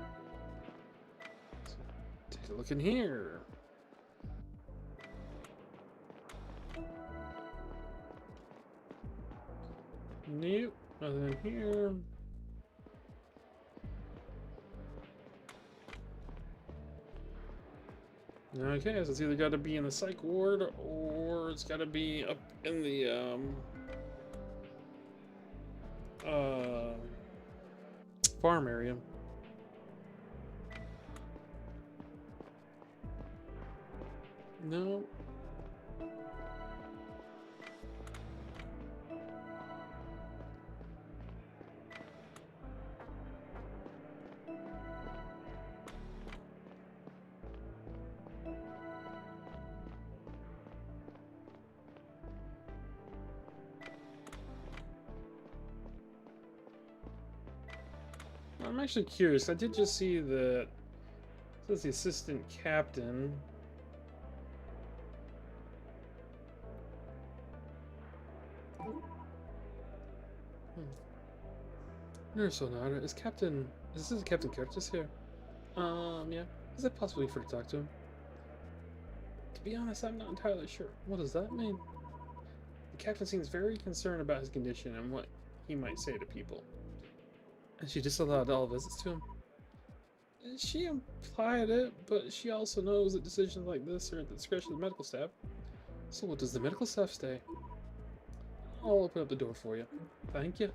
So, take a look in here. Nope, nothing in here. Okay, so it's either got to be in the psych ward or it's got to be up in the farm area. No. I'm actually curious. I did just see that it says the assistant captain. Nurse Sonata, is this Captain Curtis here? Yeah. Is it possible for you to talk to him? To be honest, I'm not entirely sure. What does that mean? The captain seems very concerned about his condition and what he might say to people. And she disallowed all visits to him? She implied it, but she also knows that decisions like this are at the discretion of the medical staff. So what does the medical staff say? I'll open up the door for you. Thank you.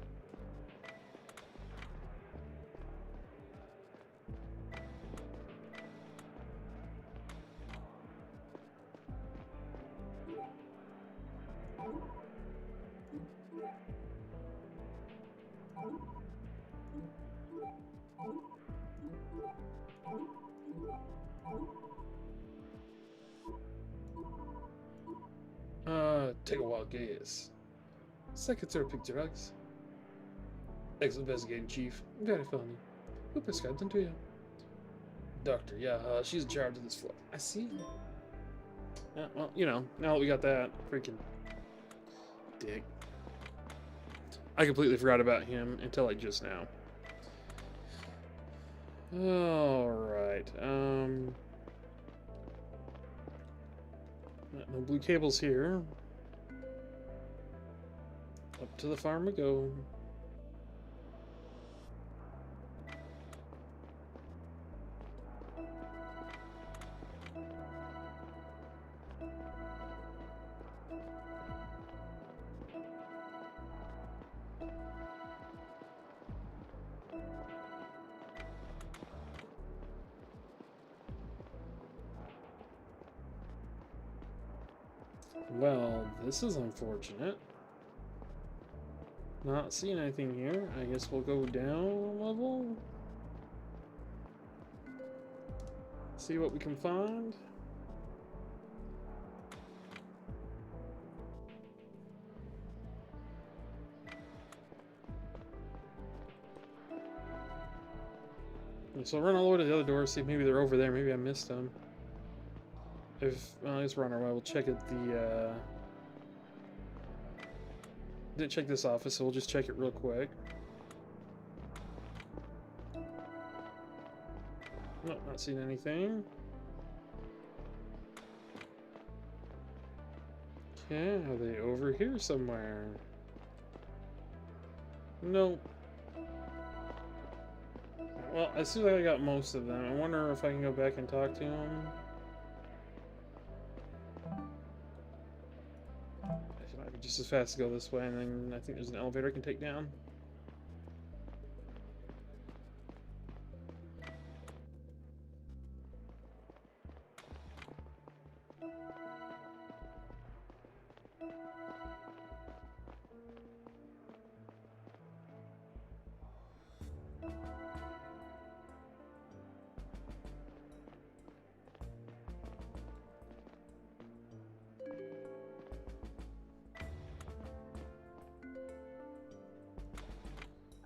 Take a wild gaze. Secretary pick drugs. Ex-investigating chief. Very funny. Who prescribed them to you? Doctor, yeah, she's in charge of this floor. I see. Yeah, well, you know, now that we got that, freaking dick. I completely forgot about him until like just now. Alright, no blue cables here. Up to the farm we go. Well, this is unfortunate. Not seeing anything here. I guess we'll go down a level. See what we can find. So I'll run all the way to the other door, see if maybe they're over there. Maybe I missed them. If let's run our way. We'll check at the. Didn't check this office, so we'll just check it real quick. Nope, not seeing anything. Okay, are they over here somewhere? Nope. Well, I see like I got most of them. I wonder if I can go back and talk to them. It might be just as fast to go this way, and then I think there's an elevator I can take down.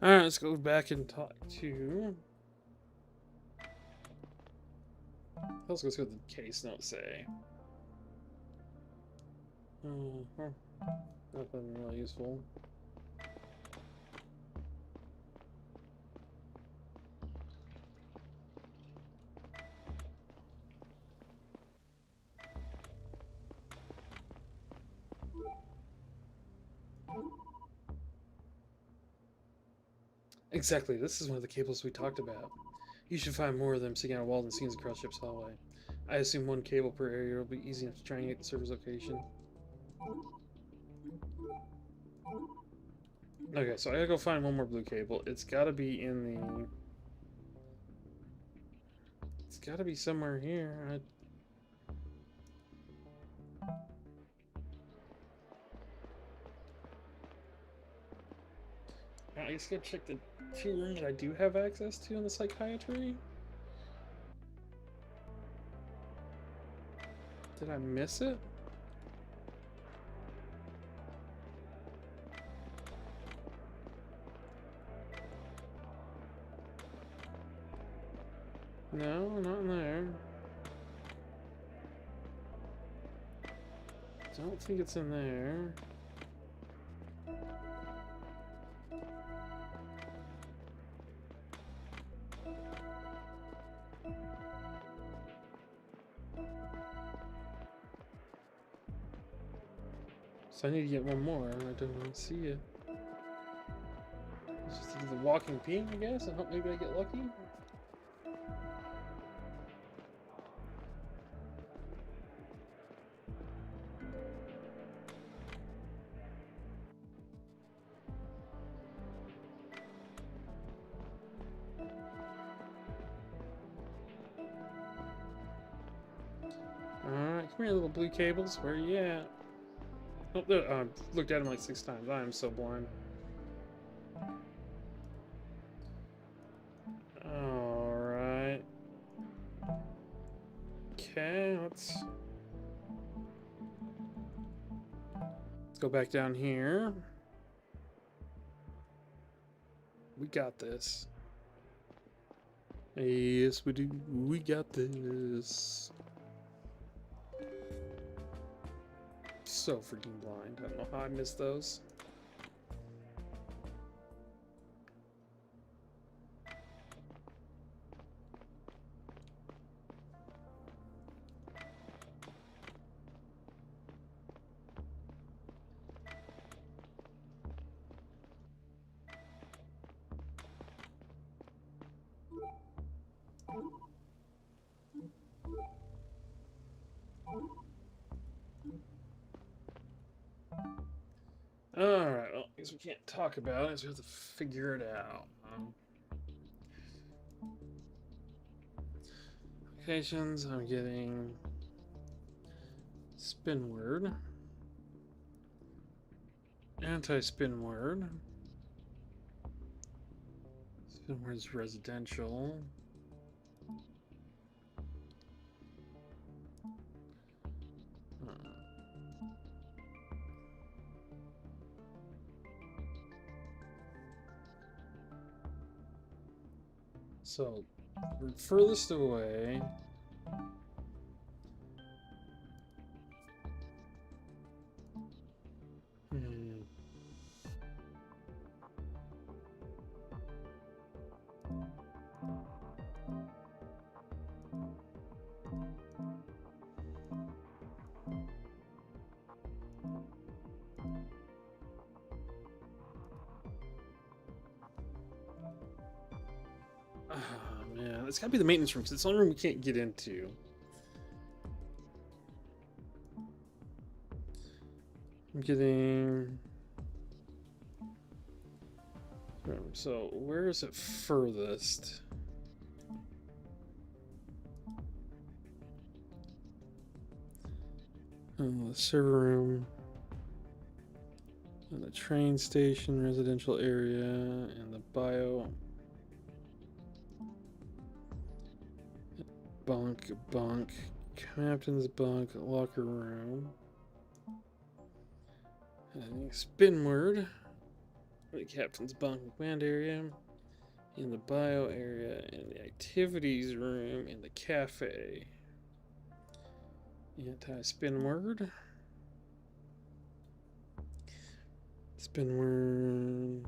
Alright, let's go back and talk to... Let's go see what the case notes say. Nothing really useful. Exactly, this is one of the cables we talked about. You should find more of them sticking out walls and scenes across ship's hallway. I assume one cable per area will be easy enough to triangulate the server's location. Okay, so I gotta go find one more blue cable. It's gotta be in the... It's gotta be somewhere here. I just gotta check the 2 rooms that I do have access to in the psychiatry. Did I miss it? No, not in there. Don't think it's in there. So I need to get one more. I don't see it. Just do the walking ping, I guess, and hope maybe I get lucky. Alright, come here, little blue cables. Where are you at? Oh, looked at him like 6 times. I am so blind. Alright. Okay, let's go back down here. We got this. Yes, we do. We got this. So freaking blind. I don't know how I missed those. Alright, well, I guess we can't talk about it, so we have to figure it out. Locations, I'm getting spin word, anti-spin word, spin word's residential. So, we're furthest away. Oh, man. It's gotta be the maintenance room, because it's the only room we can't get into. I'm getting... So, where is it furthest? The server room. And the train station, residential area, and the bio... Bunk, captain's bunk, locker room. And spin word. The captain's bunk, command area. In the bio area, in the activities room, in the cafe. Anti-spin word. Spin word.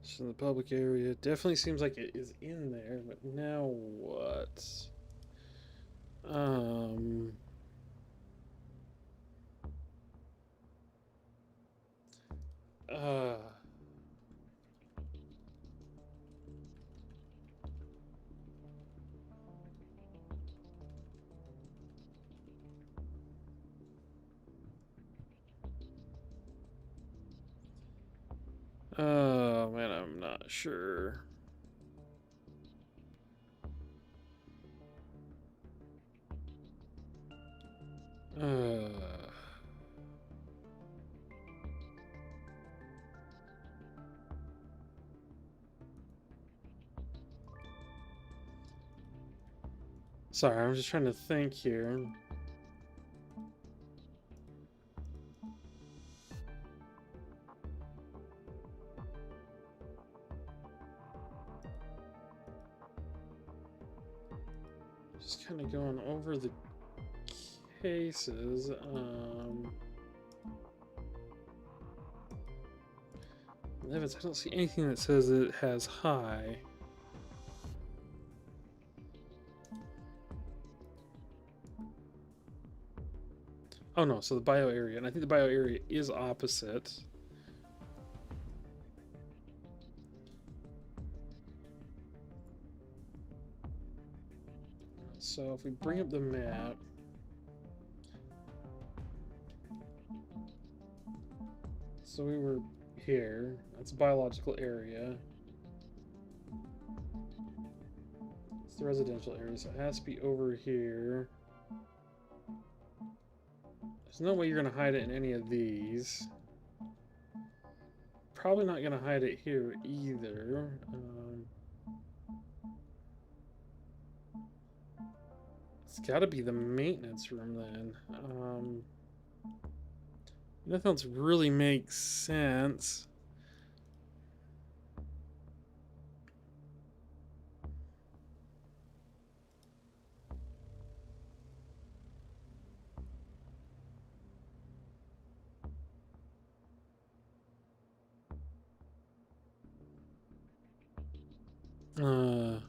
So in the public area, definitely seems like it is in there, but now what? Oh man, I'm not sure. Sorry, I'm just trying to think here. Just kind of going over the cases. Evans, I don't see anything that says it has high. Oh no, so the bio area, and I think the bio area is opposite. So if we bring up the map, so we were here, that's a biological area. It's the residential area, so it has to be over here. There's no way you're going to hide it in any of these. Probably not going to hide it here either. It's got to be the maintenance room then. Nothing else really makes sense. Uh,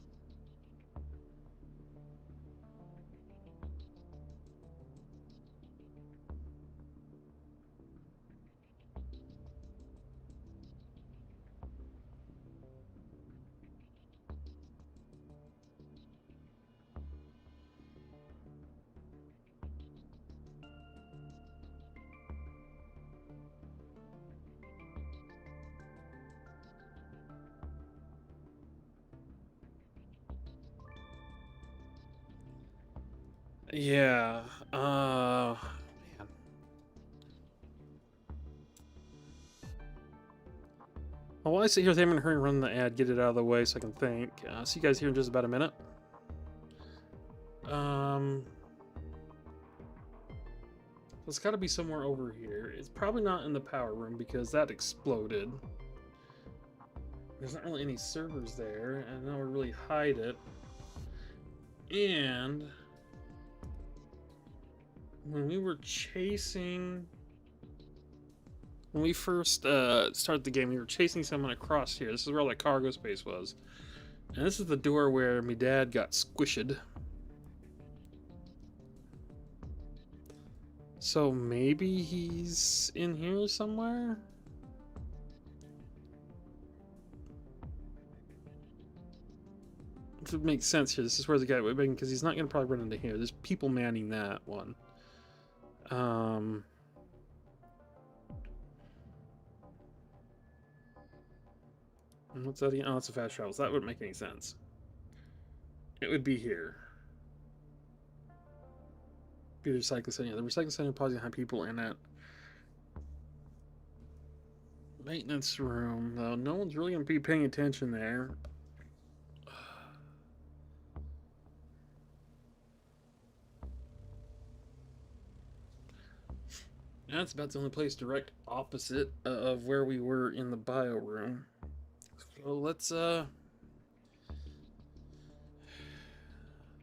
yeah. Man. Well, while I sit here with him and hurry and run the ad, get it out of the way so I can think. See you guys here in just about a minute. It's got to be somewhere over here. It's probably not in the power room because that exploded. There's not really any servers there, and now we really hide it. And when we were chasing, when we first started the game, we were chasing someone across here. This is where all that cargo space was, and this is the door where my dad got squished. So maybe he's in here somewhere? If it makes sense here, this is where the guy would be, because he's not going to probably run into here. There's people manning that one. What's that? Oh, it's a fast travel. So that wouldn't make any sense. It would be here. Be the recycling center. Yeah, the recycling center probably gonna have people in it. Maintenance room, though. No one's really gonna be paying attention there. That's about the only place direct opposite of where we were in the bio room. So let's I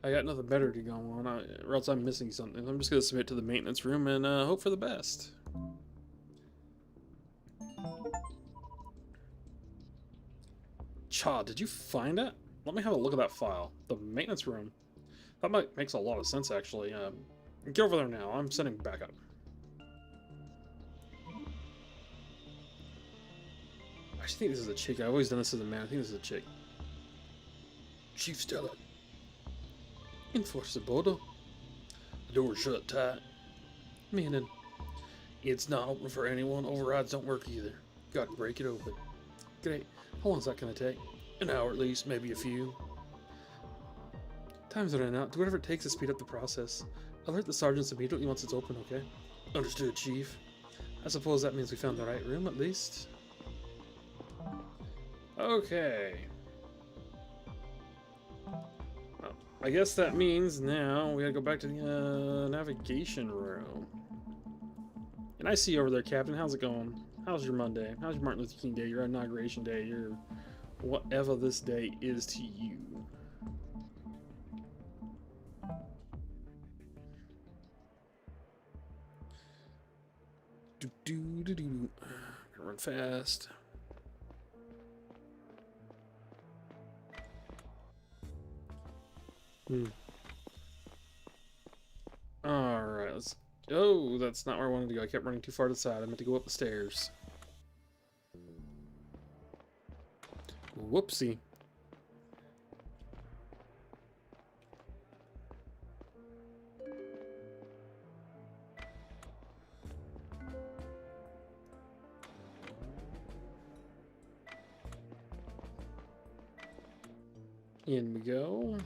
got nothing better to go on, or else I'm missing something. I'm just gonna submit to the maintenance room and hope for the best. Cha, did you find it? Let me have a look at that file. The maintenance room. That makes a lot of sense, actually. Get over there now. I'm sending back up. I actually think this is a chick. I've always done this as a man. I think this is a chick. Chief Stella. Enforce the border. The door's shut tight. Meaning, it's not open for anyone. Overrides don't work either. Got to break it open. Great. How long's that gonna take? An hour at least, maybe a few. Time's running out. Do whatever it takes to speed up the process. Alert the sergeants immediately once it's open, okay? Understood, Chief. I suppose that means we found the right room, at least. Okay. Well, I guess that means now we gotta go back to the navigation room. And I see you over there, Captain. How's it going? How's your Monday? How's your Martin Luther King Day? Your inauguration day? Your whatever this day is to you. Do. Run fast. Alright, let's... Oh, that's not where I wanted to go. I kept running too far to the side. I meant to go up the stairs. Whoopsie. In we go.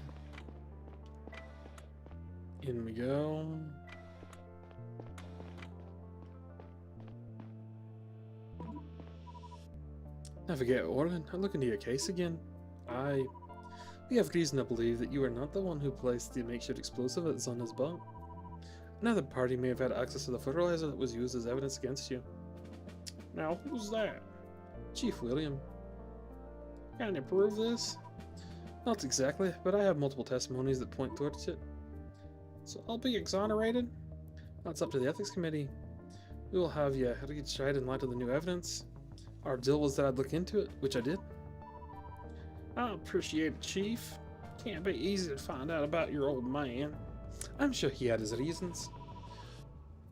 In we go. Navigate Orland. I look into your case again. I We have reason to believe that you are not the one who placed the makeshift explosive at Zanna's bunk. Another party may have had access to the fertilizer that was used as evidence against you. Now, who's that? Chief William. Can you prove this? Not exactly, but I have multiple testimonies that point towards it. So I'll be exonerated? That's up to the ethics committee. We will have you tried in light of the new evidence. Our deal was that I'd look into it, which I did. I appreciate it, Chief. Can't be easy to find out about your old man. I'm sure he had his reasons.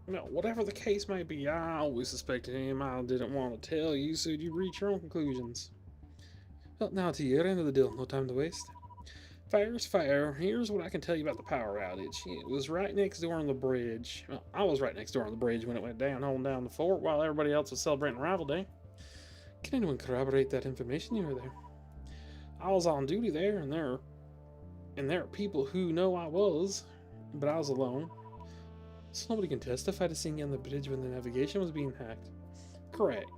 No, whatever the case may be, I always suspected him. I didn't want to tell you, so you reach your own conclusions. Well, now to your end of the deal, no time to waste. Fair's fair. Here's what I can tell you about the power outage. It was right next door on the bridge. Well, I was right next door on the bridge when it went down, holding down the fort while everybody else was celebrating Rival Day. Can anyone corroborate that information you were there? I was on duty there, and there are people who know I was, but I was alone. So nobody can testify to seeing you on the bridge when the navigation was being hacked? Correct.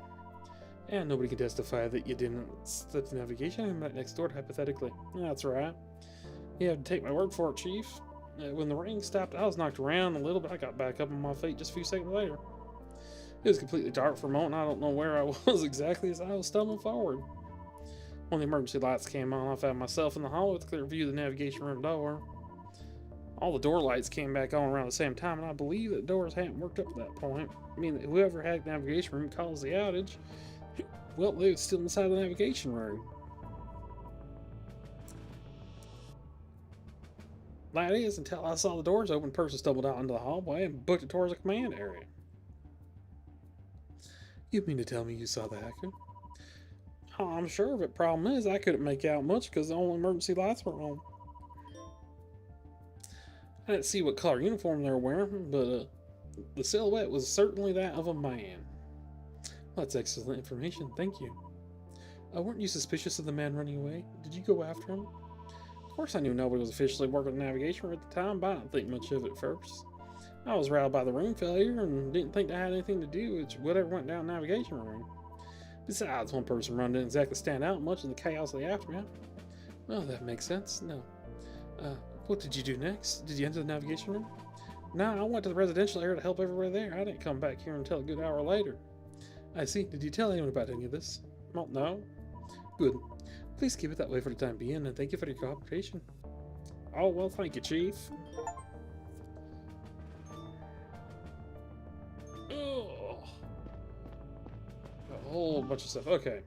And nobody can testify that you didn't slip the navigation right next door, hypothetically? That's right. You have to take my word for it, Chief. When the ring stopped, I was knocked around a little, but I got back up on my feet just a few seconds later. It was completely dark for a moment, and I don't know where I was exactly as I was stumbling forward. When the emergency lights came on, I found myself in the hall with a clear view of the navigation room door. All the door lights came back on around the same time, and I believe that doors hadn't worked up at that point. I mean, that whoever hacked the navigation room caused the outage. Well, they were still inside the navigation room. That is, until I saw the doors open, a person stumbled out into the hallway and booked it towards the command area. You mean to tell me you saw the hacker? Oh, I'm sure of it. Problem is, I couldn't make out much because the only emergency lights were on. I didn't see what color uniform they were wearing, but the silhouette was certainly that of a man. Well, that's excellent information. Thank you. Weren't you suspicious of the man running away? Did you go after him? Of course, I knew nobody was officially working the navigation room at the time, but I didn't think much of it at first. I was riled by the room failure and didn't think that had anything to do with whatever went down the navigation room. Besides, one person run didn't exactly stand out much in the chaos of the aftermath. Well, that makes sense. No. What did you do next? Did you enter the navigation room? No, I went to the residential area to help everybody there. I didn't come back here until a good hour later. I see. Did you tell anyone about any of this? Well, no. Good. Please keep it that way for the time being, and thank you for your cooperation. Oh, well, thank you, Chief. Oh. A whole bunch of stuff. Okay.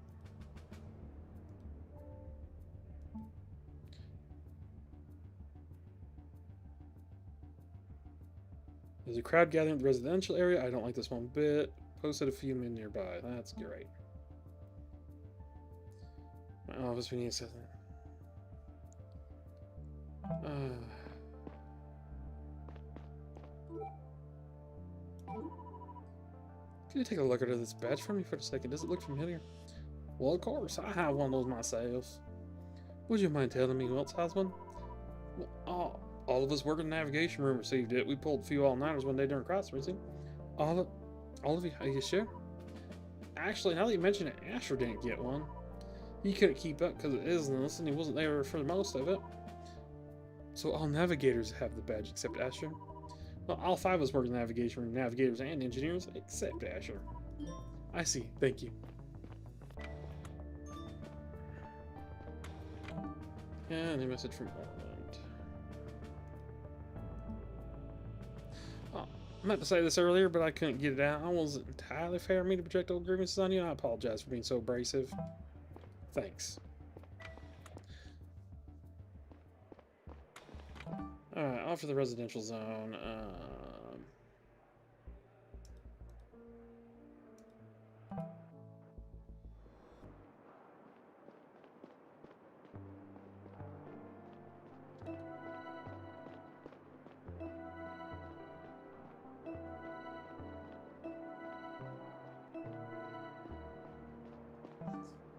There's a crowd gathering at the residential area. I don't like this one bit. Posted a few men nearby. That's great. My office, we need something. Can you take a look at this badge for me for a second? Does it look familiar? Well, of course. I have one of those myself. Would you mind telling me who else has one? Well, all of us working in the navigation room received it. We pulled a few all-nighters one day during cross racing. All of you? Are you sure? Actually, now that you mention it, Asher didn't get one. He couldn't keep up because of illness, and he wasn't there for most of it. So all navigators have the badge except Asher? Well, all 5 of us work in the navigation room, navigators and engineers, except Asher. I see. Thank you. And a message from Orland. Oh, I meant to say this earlier, but I couldn't get it out. It wasn't entirely fair of me to project old grievances on you. I apologize for being so abrasive. Thanks. Alright, off to the residential zone.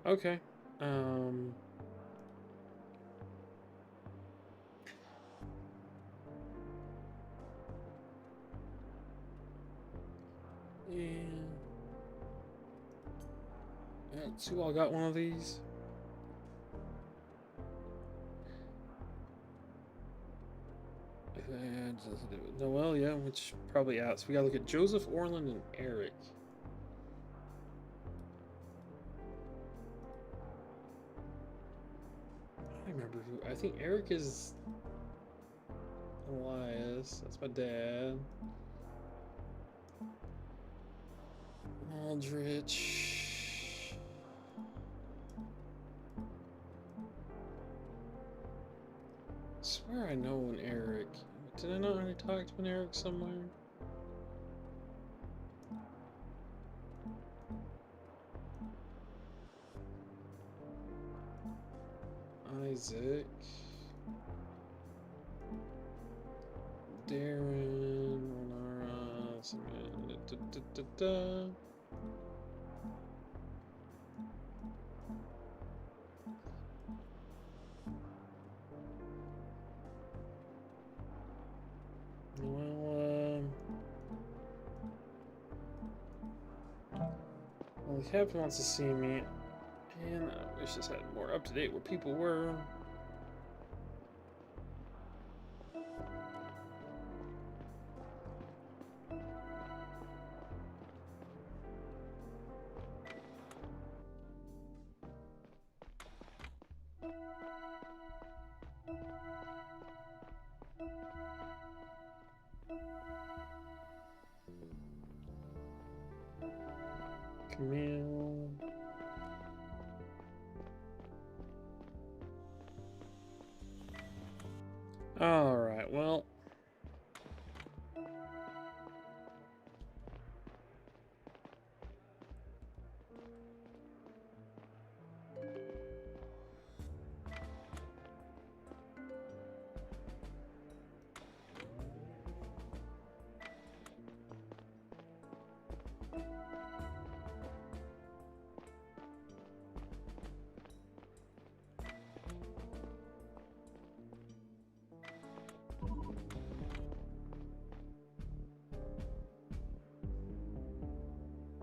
Okay. That's who all got one of these. Noel, yeah, which probably out. So we gotta look at Joseph, Orland, and Eric. I remember who. I think Eric is Elias. That's my dad. Aldrich. I swear I know an Eric. Did I not already talk to an Eric somewhere? Isaac. Darren. Renara. Well, the captain wants to see me, and I wish this had more up to date where people were. Camille. Alright, well.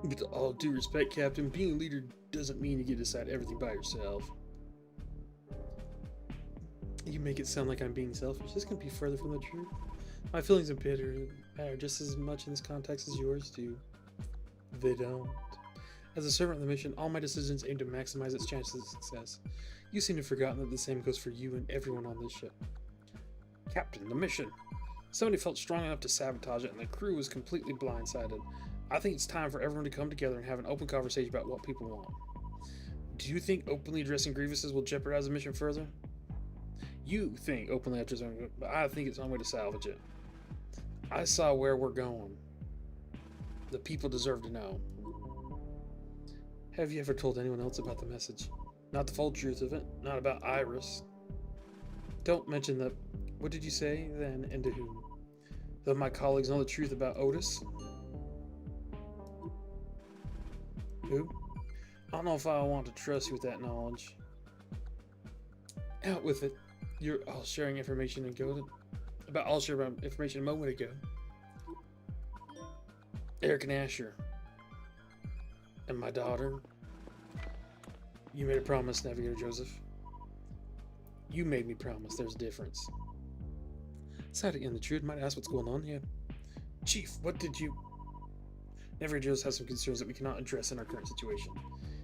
With all due respect, Captain, being a leader doesn't mean you get to decide everything by yourself. You make it sound like I'm being selfish. This can be further from the truth. My feelings and bitter matter just as much in this context as yours do. They don't. As a servant of the mission, all my decisions aim to maximize its chances of success. You seem to have forgotten that the same goes for you and everyone on this ship. Captain, the mission. Somebody felt strong enough to sabotage it, and the crew was completely blindsided. I think it's time for everyone to come together and have an open conversation about what people want. Do you think openly addressing grievances will jeopardize the mission further? You think openly addressing, but I think it's one way to salvage it. I saw where we're going. The people deserve to know. Have you ever told anyone else about the message? Not the full truth of it, not about Iris. Don't mention the... What did you say then, and to whom? Though my colleagues know the truth about Otis? Who? I don't know if I want to trust you with that knowledge. Out with it. You're all sharing information about all sharing information a moment ago. Eric and Asher. And my daughter. You made a promise, Navigator Joseph. You made me promise. There's a difference. Sad again, the truth. Might ask what's going on here. Chief, what did you... Navigator Joseph has some concerns that we cannot address in our current situation.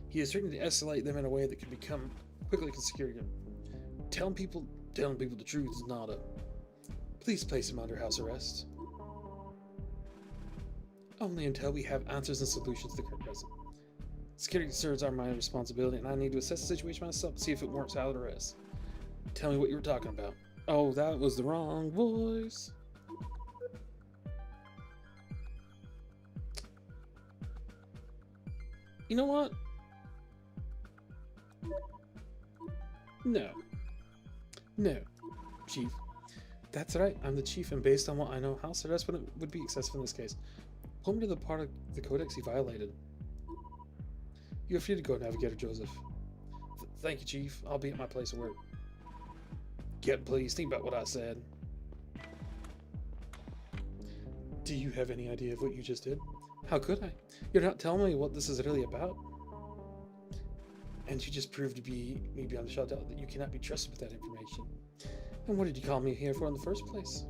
He is threatening to escalate them in a way that could become quickly conspiratorial. Telling people the truth is not a... Please place him under house arrest. Only until we have answers and solutions to the current present. Security concerns are my responsibility, and I need to assess the situation myself to see if it warrants house arrest. Tell me what you were talking about. Oh, that was the wrong voice. You know what? No. No, Chief. That's right, I'm the Chief, and based on what I know, house arrest would be excessive in this case. Pull me to the part of the Codex he violated. You're free to go, Navigator Joseph. Thank you, Chief. I'll be at my place of work. Get, please. Think about what I said. Do you have any idea of what you just did? How could I? You're not telling me what this is really about. And you just proved to be me beyond a shadow that you cannot be trusted with that information. And what did you call me here for in the first place?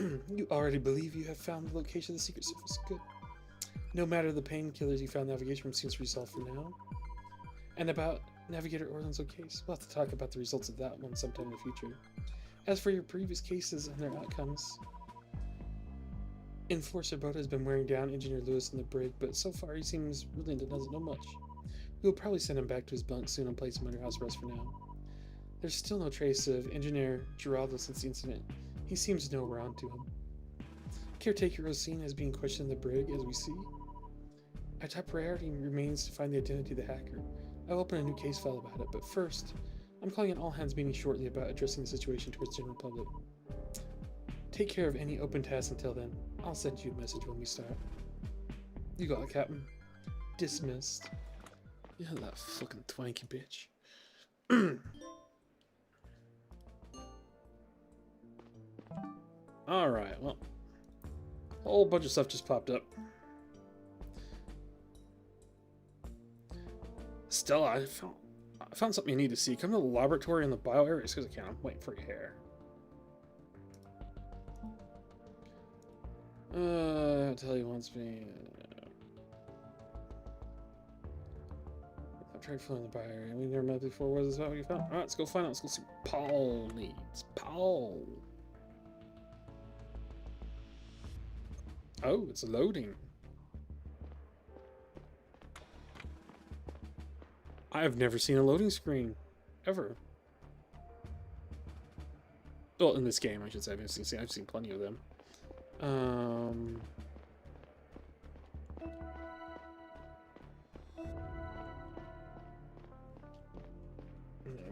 You already believe you have found the location of the secret service. Good. No matter the painkillers you found, navigation room seems resolved for now. And about Navigator Orland's case, we'll have to talk about the results of that one sometime in the future. As for your previous cases and their outcomes, Enforcer Boda has been wearing down Engineer Lewis in the brig, but so far he seems really doesn't know much. We'll probably send him back to his bunk soon and place him under house arrest for now. There's still no trace of Engineer Geraldo since the incident. He seems no around to him. Caretaker Rosine is being questioned in the brig, as we see. Our top priority remains to find the identity of the hacker. I'll open a new case file about it, but first, I'm calling an all-hands meeting shortly about addressing the situation towards the general public. Take care of any open tasks until then. I'll send you a message when we start. You got it, Captain. Dismissed. Yeah, that fucking twanky bitch. Alright, well. A whole bunch of stuff just popped up. Stella, I found something you need to see. Come to the laboratory in the bio area as soon as I can. I'm waiting for your hair. I'll tell you once me. I've tried filling the bio area. We never met before. Was this what you found? Alright, let's go find out. Let's go see what Paul needs. Paul. Oh, it's loading. I've never seen a loading screen. Ever. Well, in this game, I should say. I've seen plenty of them. And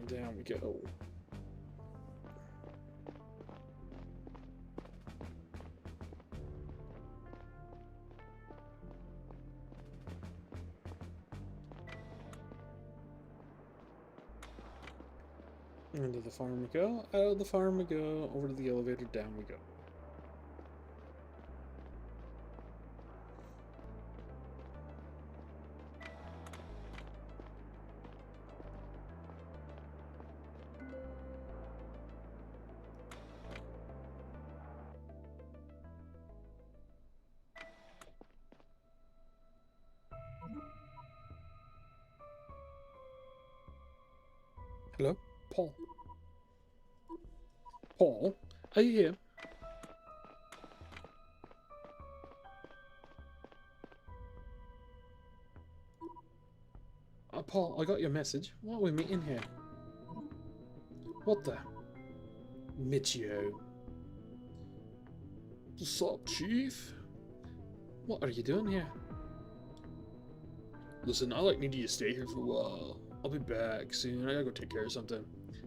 down we go. Into the farm we go, out of the farm we go, over to the elevator, down we go. Hello? Paul. Paul, are you here? Paul, I got your message. Why are we meeting here? What the? Michio. What's up, Chief? What are you doing here? Listen, I need you to stay here for a while. I'll be back soon. I gotta go take care of something.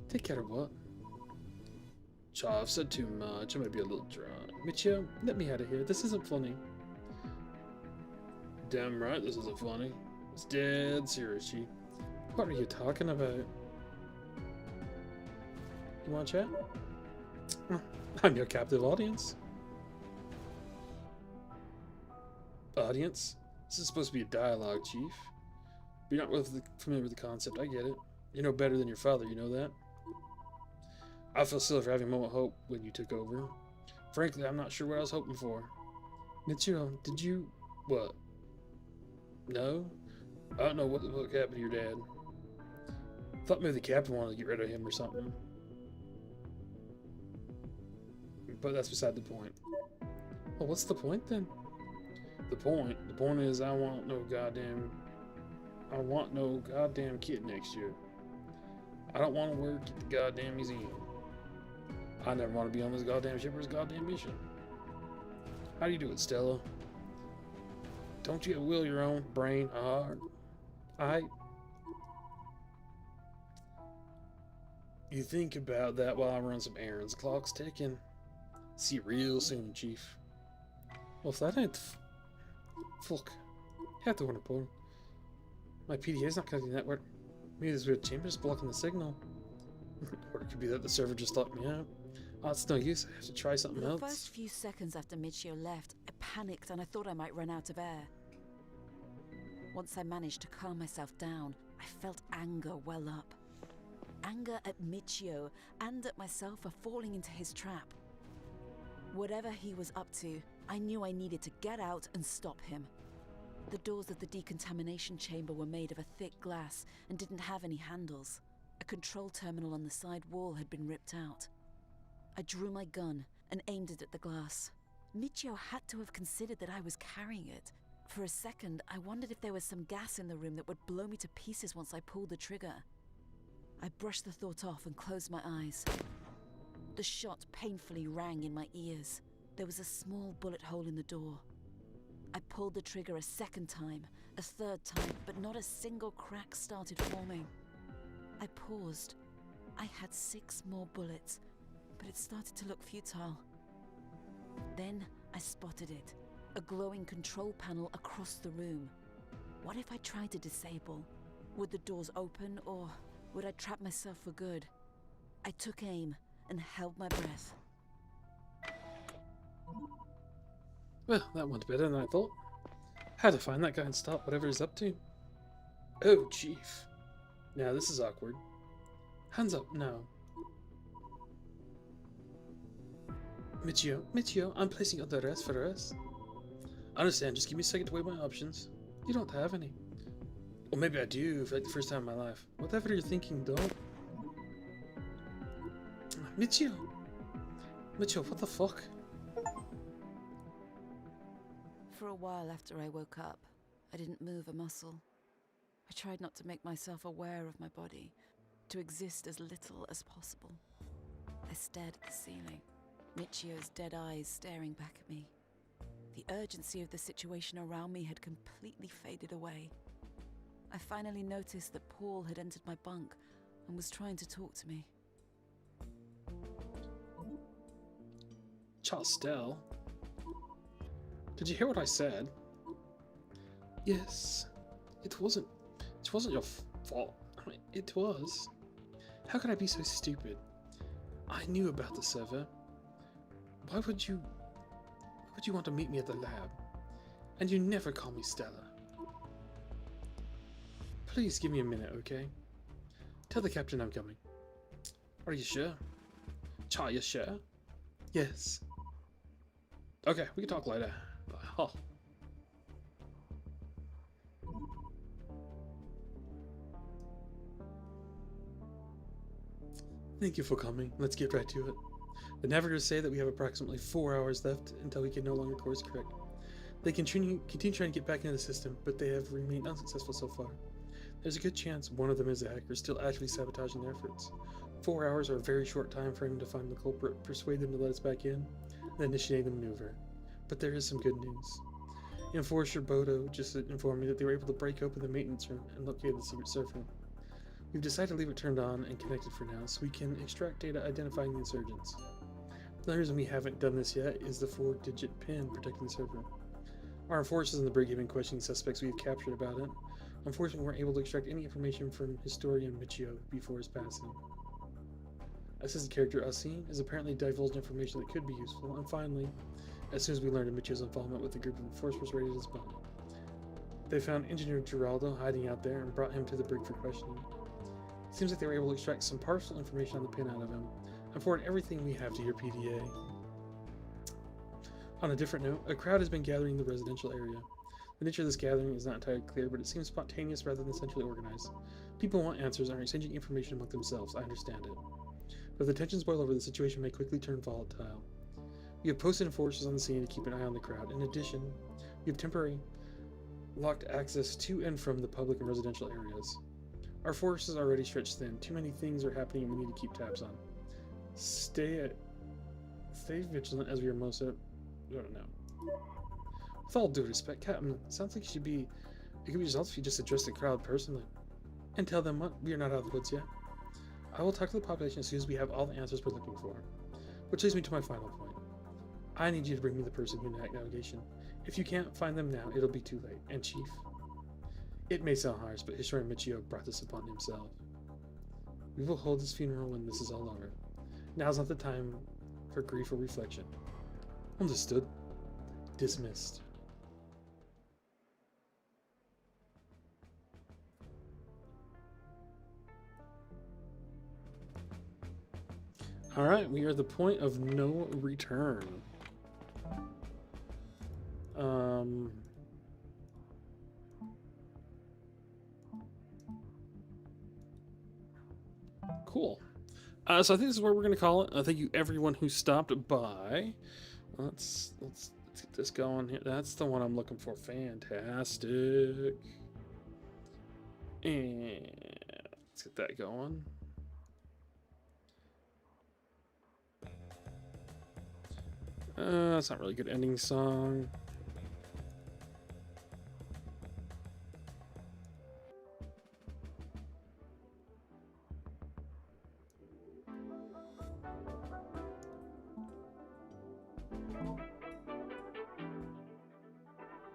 Take care of what? Chav said too much. I might be a little drunk. Michio, let me out of here. This isn't funny. Damn right this isn't funny. It's dead serious, Chief. What are you talking about? You want to chat? I'm your captive audience. Audience? This is supposed to be a dialogue, Chief. But you're not familiar with the concept. I get it. You're no better than your father, you know that? I feel silly for having a moment of hope when you took over. Frankly, I'm not sure what I was hoping for. Michio, did you... what? No? I don't know what happened to your dad. Thought maybe the captain wanted to get rid of him or something. But that's beside the point. Well, what's the point then? The point is I want no goddamn kid next year. I don't want to work at the goddamn museum. I never want to be on this goddamn ship or this goddamn mission. How do you do it, Stella? Don't you have a will of your own, brain, a heart? You think about that while I run some errands. Clock's ticking. See you real soon, Chief. Well, if that ain't... Fuck. You have to wonder, Paul. My PDA's not connecting that network. Maybe this weird chamber's blocking the signal. Or it could be that the server just locked me out. Oh, it's no use. I have to try something else. The first few seconds after Michio left, I panicked and I thought I might run out of air. Once I managed to calm myself down, I felt anger well up. Anger at Michio and at myself for falling into his trap. Whatever he was up to, I knew I needed to get out and stop him. The doors of the decontamination chamber were made of a thick glass and didn't have any handles. A control terminal on the side wall had been ripped out. I drew my gun and aimed it at the glass. Michio had to have considered that I was carrying it. For a second, I wondered if there was some gas in the room that would blow me to pieces once I pulled the trigger. I brushed the thought off and closed my eyes. The shot painfully rang in my ears. There was a small bullet hole in the door. I pulled the trigger a second time, a third time, but not a single crack started forming. I paused. I had 6 more bullets, but it started to look futile. Then I spotted it, a glowing control panel across the room. What if I tried to disable? Would the doors open, or would I trap myself for good? I took aim and held my breath. Well, that went better than I thought. Had to find that guy and stop whatever he's up to. Oh, Chief. Now this is awkward. Hands up now. Michio, I'm placing under arrest for arrest. I understand, just give me a second to weigh my options. You don't have any. Or maybe I do, for like the first time in my life. Whatever you're thinking, don't. Michio, what the fuck? For a while after I woke up, I didn't move a muscle. I tried not to make myself aware of my body, to exist as little as possible. I stared at the ceiling, Michio's dead eyes staring back at me. The urgency of the situation around me had completely faded away. I finally noticed that Paul had entered my bunk and was trying to talk to me. Chastel? Did you hear what I said? Yes. It wasn't your fault. I mean, it was. How could I be so stupid? I knew about the server. Why would you want to meet me at the lab? And you never call me Stella. Please give me a minute, okay? Tell the captain I'm coming. Are you sure? Cha, you sure? Yes. Okay, we can talk later. Oh. Thank you for coming. Let's get right to it. The navigators say that we have approximately 4 hours left until we can no longer course correct. They continue trying to get back into the system, but they have remained unsuccessful so far. There's a good chance one of them is a hacker still actively sabotaging their efforts. 4 hours are a very short time frame to find the culprit, persuade them to let us back in, and then initiate the maneuver. But there is some good news. Enforcer Bodo just informed me that they were able to break open the maintenance room and locate the secret server. We've decided to leave it turned on and connected for now, so we can extract data identifying the insurgents. The reason we haven't done this yet is the 4-digit pin protecting the server. Our enforcers in the brig have been questioning suspects we have captured about it. Unfortunately, we weren't able to extract any information from historian Michio before his passing. Assistant character Asim has apparently divulged information that could be useful, and finally, as soon as we learned of Michio's involvement with the group, the enforcers raided his bunk. They found Engineer Geraldo hiding out there and brought him to the brig for questioning. It seems like they were able to extract some partial information on the pin out of him, and forward everything we have to your PDA. On a different note, a crowd has been gathering in the residential area. The nature of this gathering is not entirely clear, but it seems spontaneous rather than centrally organized. People want answers and are exchanging information among themselves, I understand it. But if the tensions boil over, the situation may quickly turn volatile. We have posted enforcers on the scene to keep an eye on the crowd. In addition, we have temporary locked access to and from the public and residential areas. Our forces are already stretched thin. Too many things are happening and we need to keep tabs on. Stay vigilant as we are most at... I don't know. With all due respect, Captain, it sounds like it could be results if you just address the crowd personally. And tell them what? We are not out of the woods yet. I will talk to the population as soon as we have all the answers we're looking for. Which leads me to my final point. I need you to bring me the person who hacked navigation. If you can't find them now, it'll be too late. And Chief, it may sound harsh, but historian Michio brought this upon himself. We will hold his funeral when this is all over. Now's not the time for grief or reflection. Understood. Dismissed. Alright, we are at the point of no return. Cool. So I think this is where we're going to call it. Thank you everyone who stopped by. Let's get this going here. That's the one I'm looking for. Fantastic. And let's get that going. It's not really a good ending song.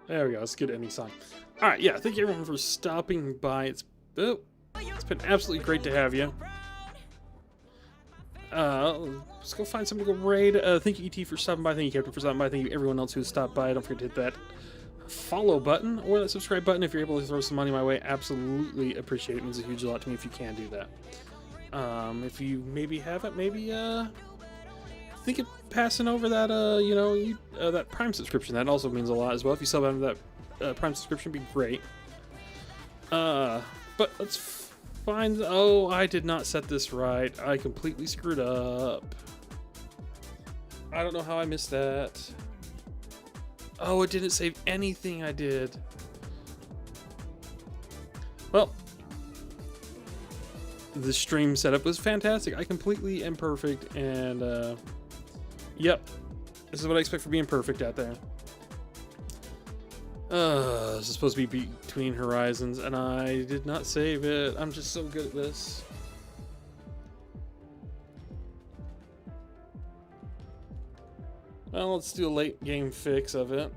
There we go. It's a good ending song. All right, yeah. Thank you everyone for stopping by. It's been absolutely great to have you. Let's go find somebody to go raid. Thank you, ET, for stopping by. Thank you, Captain, for stopping by. Thank you, everyone else who stopped by. Don't forget to hit that follow button or that subscribe button if you're able to throw some money my way. Absolutely appreciate it. It means a huge lot to me if you can do that. If you maybe haven't, maybe think of passing over that that Prime subscription. That also means a lot as well. If you sub under that Prime subscription, it'd be great. But let's find. Oh, I did not set this right. I completely screwed up. I don't know how I missed that. Oh, it didn't save anything I did. Well, the stream setup was fantastic. I completely am perfect, and yep, this is what I expect for being perfect out there. This is supposed to be between Horizons, and I did not save it. I'm just so good at this. Well, let's do a late game fix of it.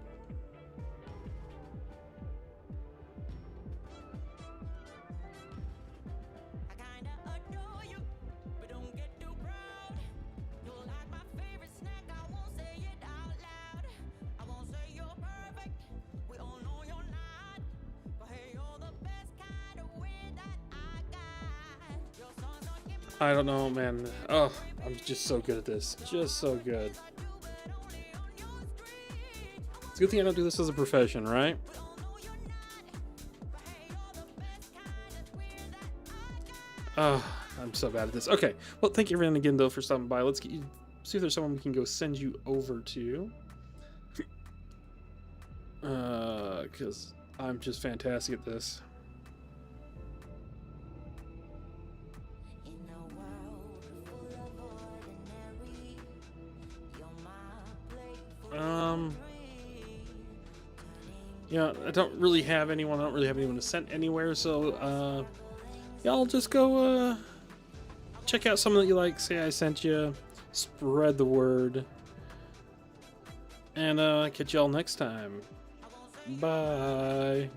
I don't know, man. Oh, I'm just so good at this. Just so good. It's a good thing I don't do this as a profession, right? Oh, I'm so bad at this. Okay. Well, thank you everyone again, though, for stopping by. Let's see if there's someone we can go send you over to. Because I'm just fantastic at this. Yeah, I don't really have anyone. I don't really have anyone to send anywhere. So, yeah, I'll just go check out someone that you like. Say I sent you. Spread the word. And catch y'all next time. Bye.